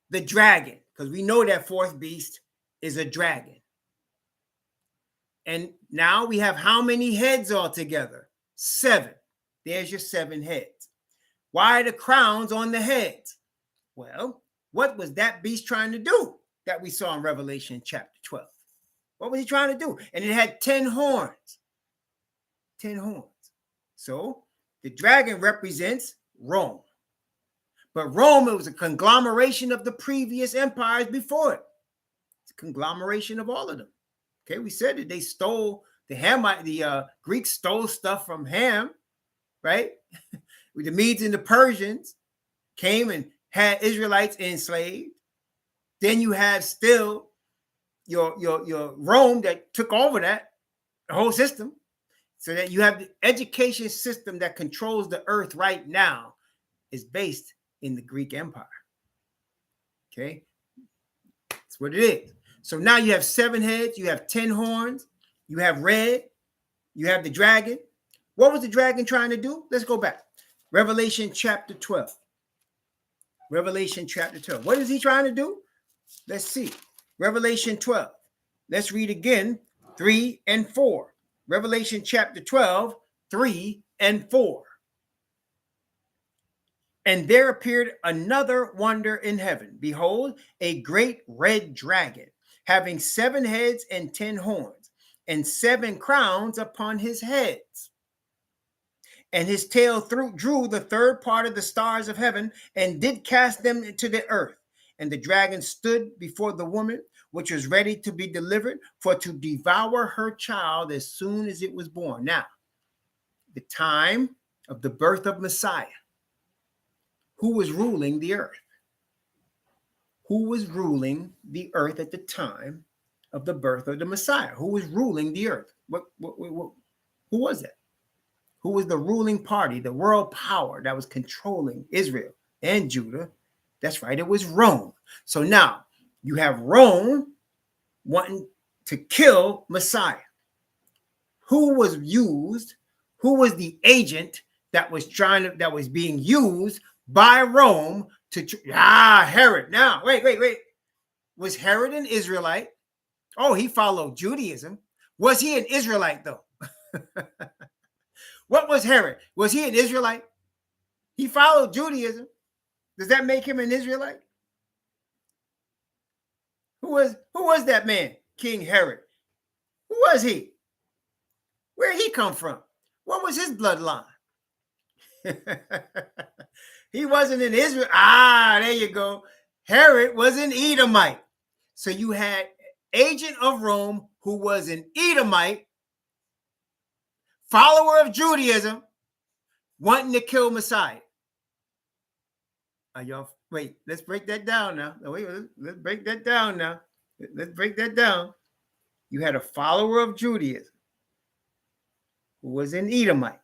the dragon, because we know that fourth beast is a dragon. And now we have how many heads altogether? 7. There's your 7 heads. Why are the crowns on the heads? Well, what was that beast trying to do that we saw in Revelation chapter 12? What was he trying to do? And it had 10 horns. 10 horns. So the dragon represents Rome. But Rome, it was a conglomeration of the previous empires before it. It's a conglomeration of all of them. Okay, we said that they stole the Hamite, the Greeks stole stuff from Ham, right? With the Medes and the Persians came and had Israelites enslaved. Then you have still your Rome that took over that the whole system, so that you have the education system that controls the earth right now is based in the Greek Empire. Okay, that's what it is. So now you have 7 heads, you have 10 horns, you have red, you have the dragon. What was the dragon trying to do? Let's go back. Revelation chapter 12. Revelation chapter 12. What is he trying to do? Let's see. Revelation 12. Let's read again 3 and 4. Revelation chapter 12, 3 and 4. And there appeared another wonder in heaven. Behold, a great red dragon, having 7 heads and 10 horns, and 7 crowns upon his heads. And his tail drew the third part of the stars of heaven, and did cast them into the earth. And the dragon stood before the woman, which was ready to be delivered, for to devour her child as soon as it was born. Now, the time of the birth of Messiah. Who was ruling the earth? Who was ruling the earth at the time of the birth of the Messiah? Who was ruling the earth? Who was that? Who was the ruling party, the world power that was controlling Israel and Judah? That's right, it was Rome. So now you have Rome wanting to kill Messiah. Who was used? Who was the agent that was being used by Rome to Herod? Now, wait. Was Herod an Israelite? Oh, he followed Judaism. Was he an Israelite, though? What was Herod? Was he an Israelite? He followed Judaism. Does that make him an Israelite? Who was that man, King Herod? Who was he? Where did he come from? What was his bloodline? He wasn't in Israel. There you go. Herod was an Edomite. So you had agent of Rome who was an Edomite, follower of Judaism, wanting to kill Messiah. Wait, let's break that down now. Let's break that down now. Let's break that down. You had a follower of Judaism who was an Edomite,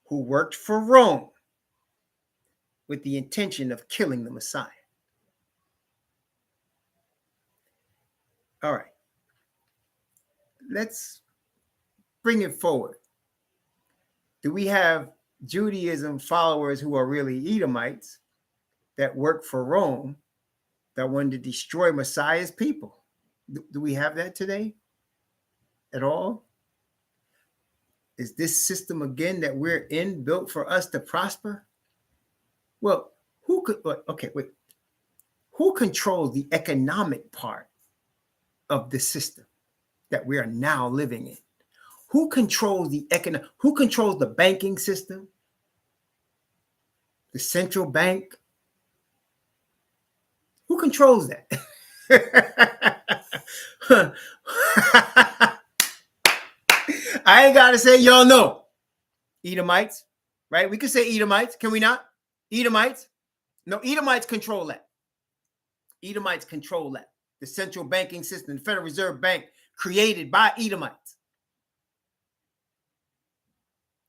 who worked for Rome with the intention of killing the Messiah. All right. Let's bring it forward Do we have Judaism followers who are really Edomites that work for Rome that wanted to destroy Messiah's people? Do we have that today at all? Is this system again that we're in built for us to prosper? Well, who controls the economic part of the system that we are now living in? Who controls who controls the banking system? The central bank? Who controls that? I ain't got to say, y'all know. Edomites, right? We could say Edomites, can we not? Edomites. No, Edomites control that. Edomites control that. The central banking system, the Federal Reserve Bank, created by Edomites.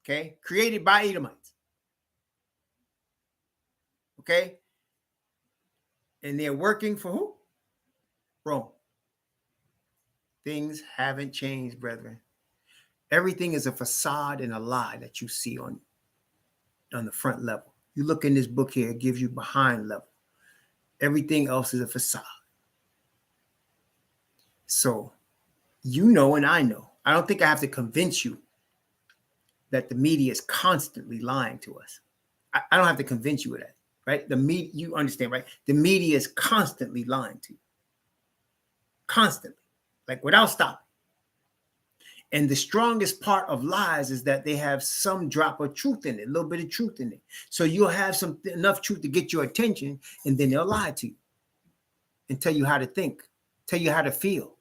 Okay? Created by Edomites. Okay? And they're working for who? Rome. Things haven't changed, brethren. Everything is a facade and a lie that you see on the front level. You look in this book here, it gives you behind level. Everything else is a facade. So you know and I know. I don't think I have to convince you that the media is constantly lying to us. I don't have to convince you of that, right? The media, you understand, right? The media is constantly lying to you. Constantly, like without stopping. And the strongest part of lies is that they have some drop of truth in it, a little bit of truth in it. So you'll have enough truth to get your attention, and then they'll lie to you and tell you how to think, tell you how to feel,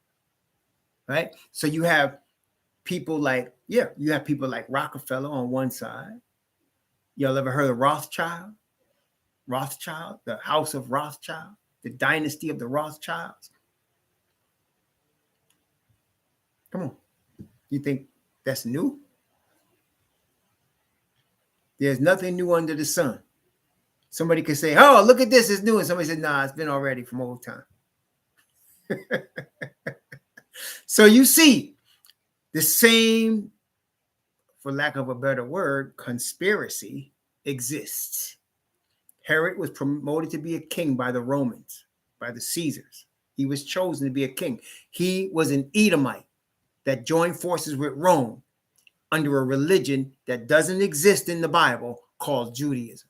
right? So you have people like, you have people like Rockefeller on one side. Y'all ever heard of Rothschild? Rothschild, the house of Rothschild, the dynasty of the Rothschilds. Come on. You think that's new? There's nothing new under the sun. Somebody could say, oh, look at this, it's new. And somebody said, nah, it's been already from old time. So you see, the same, for lack of a better word, conspiracy exists. Herod was promoted to be a king by the Romans, by the Caesars. He was chosen to be a king. He was an Edomite that joined forces with Rome under a religion that doesn't exist in the Bible called Judaism.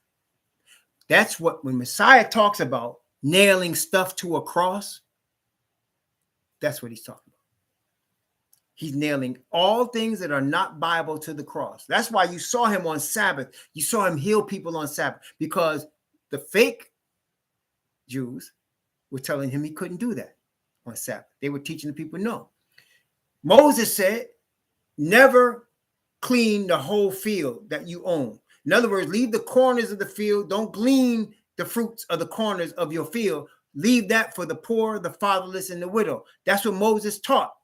That's what, when Messiah talks about nailing stuff to a cross, that's what he's talking about. He's nailing all things that are not Bible to the cross. That's why you saw him on Sabbath. You saw him heal people on Sabbath, because the fake Jews were telling him he couldn't do that on Sabbath. They were teaching the people no. Moses said, never clean the whole field that you own. In other words, leave the corners of the field. Don't glean the fruits of the corners of your field. Leave that for the poor, the fatherless, and the widow. That's what Moses taught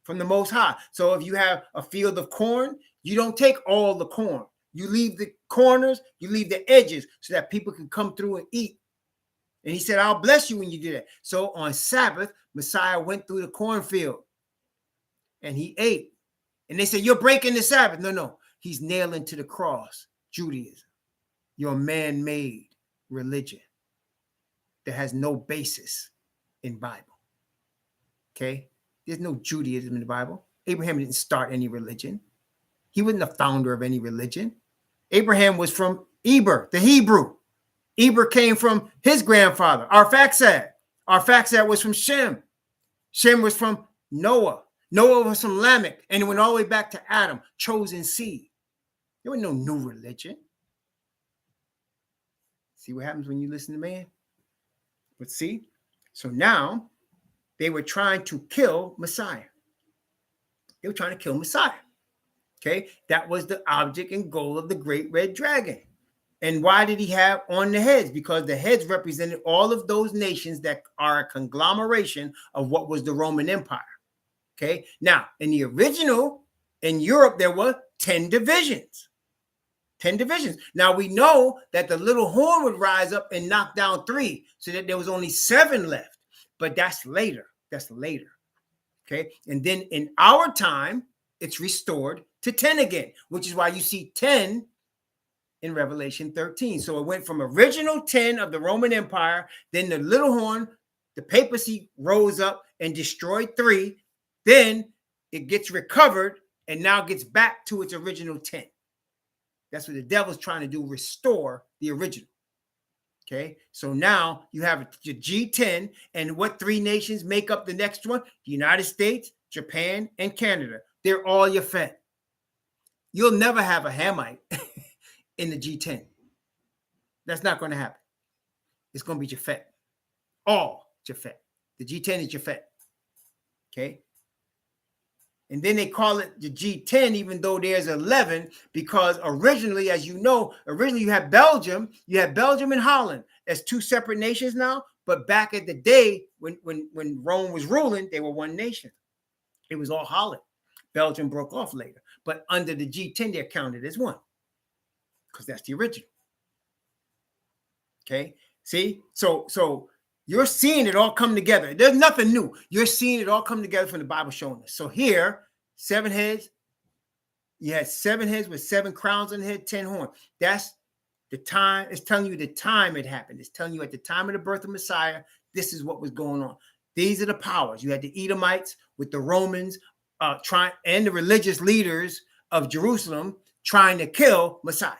from the Most High. So if you have a field of corn, you don't take all the corn. You leave the corners, you leave the edges so that people can come through and eat. And he said, I'll bless you when you do that. So on Sabbath, Messiah went through the cornfield. And he ate. And they said, you're breaking the Sabbath. No. He's nailing to the cross Judaism, your man-made religion that has no basis in Bible. Okay? There's no Judaism in the Bible. Abraham didn't start any religion. He wasn't the founder of any religion. Abraham was from Eber, the Hebrew. Eber came from his grandfather, Arphaxad. Arphaxad was from Shem. Shem was from Noah. Noah was from Lamech, and it went all the way back to Adam, chosen seed. There was no new religion. See what happens when you listen to man? But see, so now they were trying to kill Messiah. They were trying to kill Messiah. Okay, that was the object and goal of the great red dragon. And why did he have on the heads? Because the heads represented all of those nations that are a conglomeration of what was the Roman Empire. Okay, now in the original, in Europe, there were 10 divisions. 10 divisions. Now we know that the little horn would rise up and knock down 3, so that there was only 7 left. But that's later. That's later. Okay, and then in our time, it's restored to 10 again, which is why you see 10 in Revelation 13. So it went from original 10 of the Roman Empire, then the little horn, the papacy rose up and destroyed 3. Then it gets recovered and now gets back to its original 10. That's what the devil's trying to do, restore the original. Okay, so now you have your G10, and what 3 nations make up the next one? The United States, Japan, and Canada. They're all your Fed. You'll never have a Hamite in the G10. That's not going to happen. It's going to be Japhet. All Japhet. The G10 is Japhet. Okay. And then they call it the G10, even though there's 11, because originally, as you know, originally you had Belgium and Holland as 2 separate nations now. But back at the day when Rome was ruling, they were one nation. It was all Holland. Belgium broke off later. But under the G10, they're counted as one, because that's the original. Okay, see? So you're seeing it all come together. There's nothing new. You're seeing it all come together from the Bible showing us. So here, 7 heads. You had 7 heads with 7 crowns on the head, 10 horns. That's the time. It's telling you the time it happened. It's telling you at the time of the birth of Messiah, this is what was going on. These are the powers. You had the Edomites with the Romans and the religious leaders of Jerusalem trying to kill Messiah.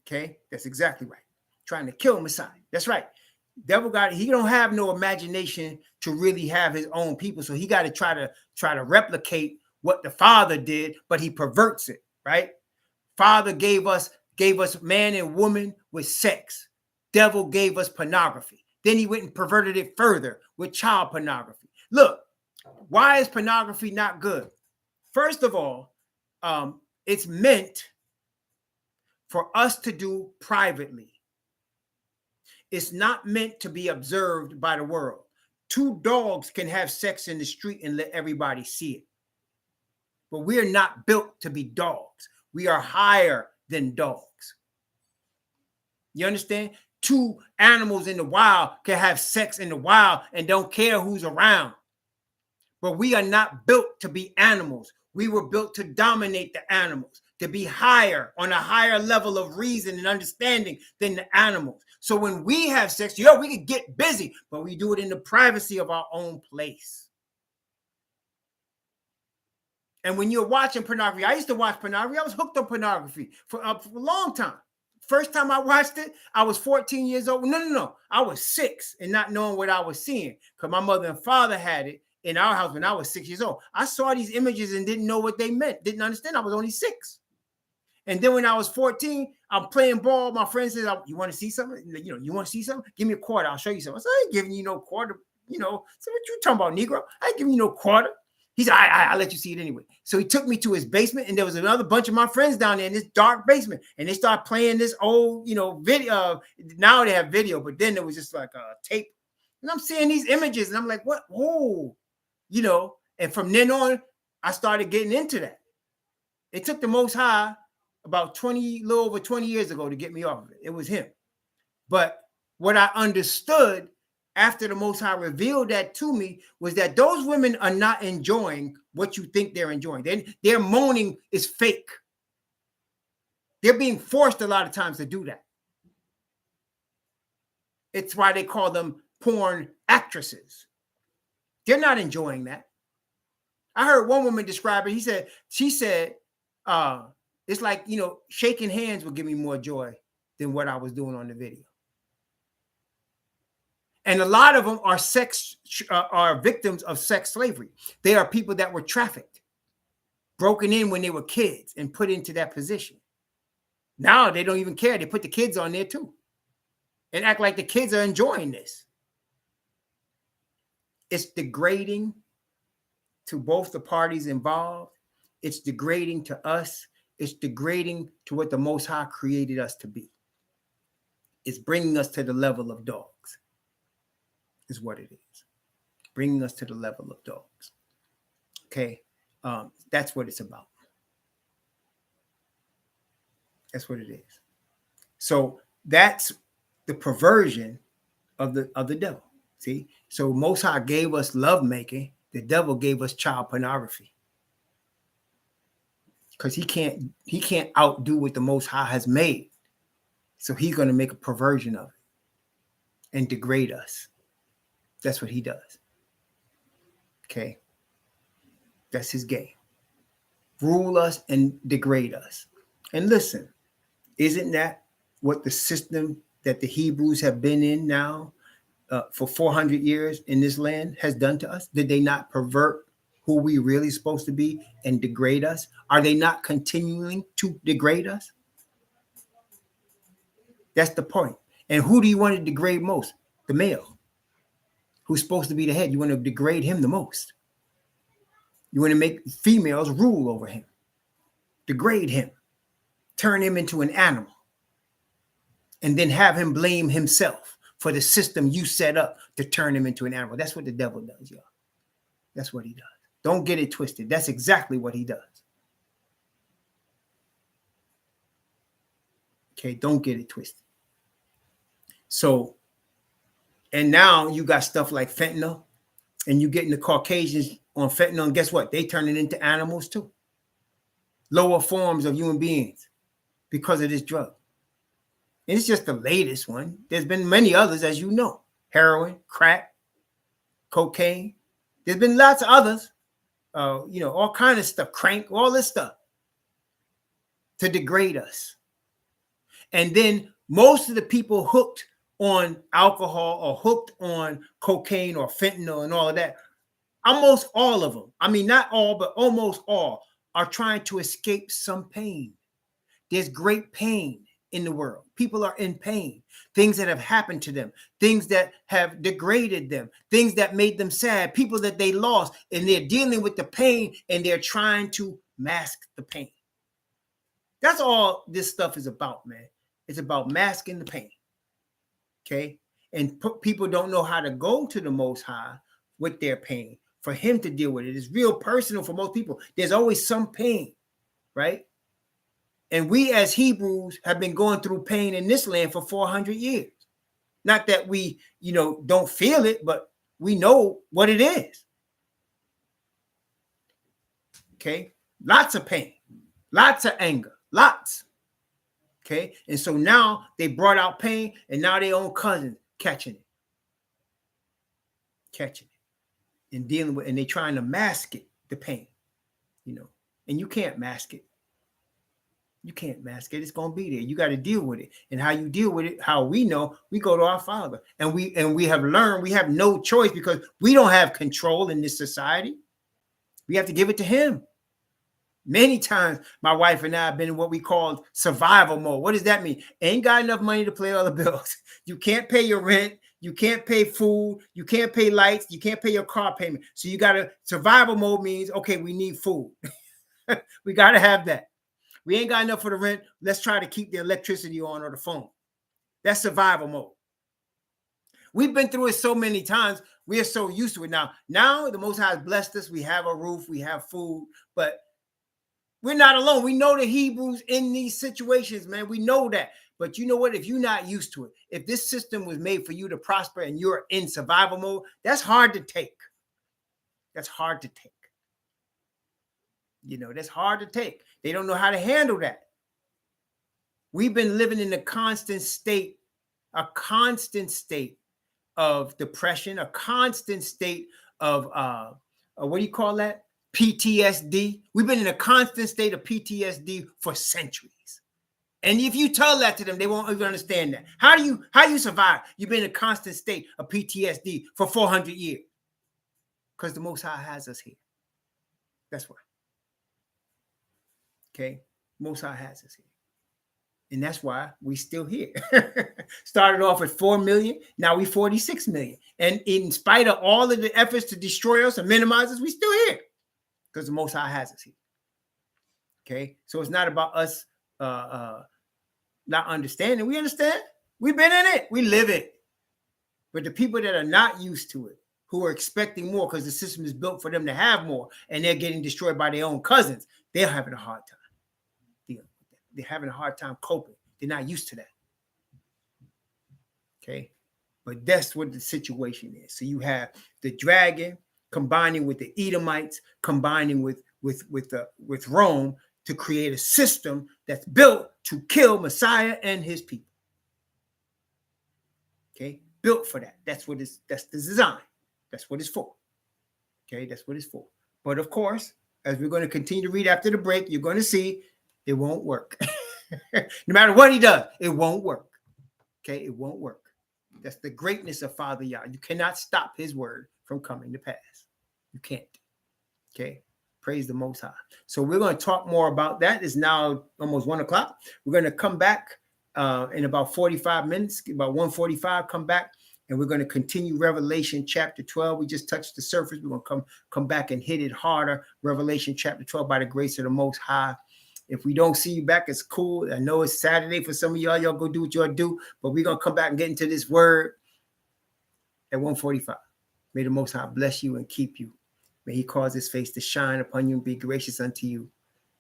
Okay, that's exactly right. Trying to kill Messiah. That's right. Devil he don't have no imagination to really have his own people. So he got to try to replicate what the Father did, but he perverts it, right? Father gave us man and woman with sex. Devil gave us pornography. Then he went and perverted it further with child pornography. Look, why is pornography not good? First of all, it's meant for us to do privately. It's not meant to be observed by the world. 2 dogs can have sex in the street and let everybody see it. But we're not built to be dogs. We are higher than dogs. You understand? 2 animals in the wild can have sex in the wild and don't care who's around. But we are not built to be animals. We were built to dominate the animals, to be higher, on a higher level of reason and understanding than the animals. So when we have sex, we can get busy, but we do it in the privacy of our own place. And when you're watching pornography, I used to watch pornography. I was hooked on pornography for a long time. First time I watched it, I was 14 years old. No. I was 6 and not knowing what I was seeing, because my mother and father had it in our house when I was 6 years old. I saw these images and didn't know what they meant, didn't understand. I was only 6. And then when I was 14, I'm playing ball. My friend says, you want to see something? You want to see something? Give me a quarter. I'll show you something. I said, I ain't giving you no quarter. So what you talking about, Negro? I ain't giving you no quarter. He said, I'll let you see it anyway. So he took me to his basement, and there was another bunch of my friends down there in this dark basement. And they started playing this old, video. Now they have video, but then it was just like a tape. And I'm seeing these images, and I'm like, what? Whoa. And from then on, I started getting into that. It took the Most High about a little over 20 years ago to get me off of it. It was him. But what I understood after the Most High revealed that to me was that those women are not enjoying what you think they're enjoying. Their moaning is fake. They're being forced a lot of times to do that. It's why they call them porn actresses. They're not enjoying that. I heard one woman describe it. She said, it's like, shaking hands would give me more joy than what I was doing on the video. And a lot of them are victims of sex slavery. They are people that were trafficked, broken in when they were kids and put into that position. Now they don't even care. They put the kids on there too and act like the kids are enjoying this. It's degrading to both the parties involved. It's degrading to us. It's degrading to what the Most High created us to be. It's bringing us to the level of dogs, is what it is. Bringing us to the level of dogs. Okay? That's what it's about. That's what it is. So that's the perversion of the devil. See? So Most High gave us lovemaking. The devil gave us child pornography because he can't outdo what the Most High has made. So he's going to make a perversion of it and degrade us. That's what he does. Okay. That's his game. Rule us and degrade us. And listen, isn't that what the system that the Hebrews have been in now for 400 years in this land has done to us? Did they not pervert who we really supposed to be and degrade us? Are they not continuing to degrade us? That's the point. And who do you want to degrade most? The male, who's supposed to be the head. You want to degrade him the most. You want to make females rule over him, degrade him, turn him into an animal, and then have him blame himself for the system you set up to turn him into an animal. That's what the devil does, y'all. That's what he does. Don't get it twisted. That's exactly what he does. Okay, don't get it twisted. So, and now you got stuff like fentanyl, and you getting the Caucasians on fentanyl, and guess what? They turn it into animals too. Lower forms of human beings because of this drug. And it's just the latest one. There's been many others, as you know. Heroin, crack, cocaine. There's been lots of others. All kind of stuff, crank, all this stuff to degrade us. And then most of the people hooked on alcohol or hooked on cocaine or fentanyl and all of that, almost all of them, I mean, not all, but almost all, are trying to escape some pain. There's great pain in the world. People are in pain. Things that have happened to them, things that have degraded them, things that made them sad, people that they lost, and they're dealing with the pain and they're trying to mask the pain. That's all this stuff is about, man. It's about masking the pain. Okay? And people don't know how to go to the Most High with their pain for him to deal with it. It's real personal for most people. There's always some pain, right? And we as Hebrews have been going through pain in this land for 400 years. Not that we, don't feel it, but we know what it is. Okay? Lots of pain, lots of anger, lots. Okay? And so now they brought out pain, and now their own cousins catching it, and dealing with, and they're trying to mask it, the pain, and you can't mask it. You can't mask it. It's going to be there. You got to deal with it. And how you deal with it, how we know, we go to our Father. And we have learned we have no choice because we don't have control in this society. We have to give it to him. Many times my wife and I have been in what we call survival mode. What does that mean? Ain't got enough money to pay all the bills. You can't pay your rent. You can't pay food. You can't pay lights. You can't pay your car payment. So you got to, survival mode means, okay, we need food. We got to have that. We ain't got enough for the rent. Let's try to keep the electricity on or the phone. That's survival mode. We've been through it so many times. We are so used to it now. Now the Most High has blessed us. We have a roof. We have food. But we're not alone. We know the Hebrews in these situations, man. We know that. But you know what? If you're not used to it, if this system was made for you to prosper and you're in survival mode, that's hard to take. That's hard to take. That's hard to take. They don't know how to handle that. We've been living in a constant state of depression, a constant state of, what do you call that? PTSD. We've been in a constant state of PTSD for centuries. And if you tell that to them, they won't even understand that. How do you survive? You've been in a constant state of PTSD for 400 years. Because the Most High has us here. That's why. Okay, Most High has us here. And that's why we still here. Started off at 4 million, now we 46 million. And in spite of all of the efforts to destroy us and minimize us, we still here. Because the Most High has us here. Okay, so it's not about us not understanding. We understand. We've been in it. We live it. But the people that are not used to it, who are expecting more because the system is built for them to have more, and they're getting destroyed by their own cousins, they're having a hard time. They're having a hard time coping. They're not used to that. Okay. But that's what the situation is. So you have the dragon combining with the Edomites, combining with Rome to create a system that's built to kill Messiah and his people. Okay, built for that. That's the design. That's what it's for. Okay, that's what it's for. But of course, as we're going to continue to read after the break, you're going to see it won't work. No matter what he does, it won't work. Okay, it won't work. That's the greatness of Father Yah. You cannot stop his word from coming to pass. You can't. Okay, praise the Most High. So we're going to talk more about that. It's now almost 1 o'clock. We're going to come back in about 45 minutes, about 1:45, come back, and we're going to continue Revelation chapter 12. We just touched the surface. We're going to come back and hit it harder. Revelation chapter 12 by the grace of the Most High. If we don't see you back, it's cool. I know it's Saturday for some of y'all. Y'all go do what y'all do, but we're going to come back and get into this word at 1:45. May the Most High bless you and keep you. May he cause his face to shine upon you and be gracious unto you.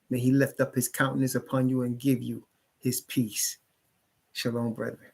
May he lift up his countenance upon you and give you his peace. Shalom, brethren.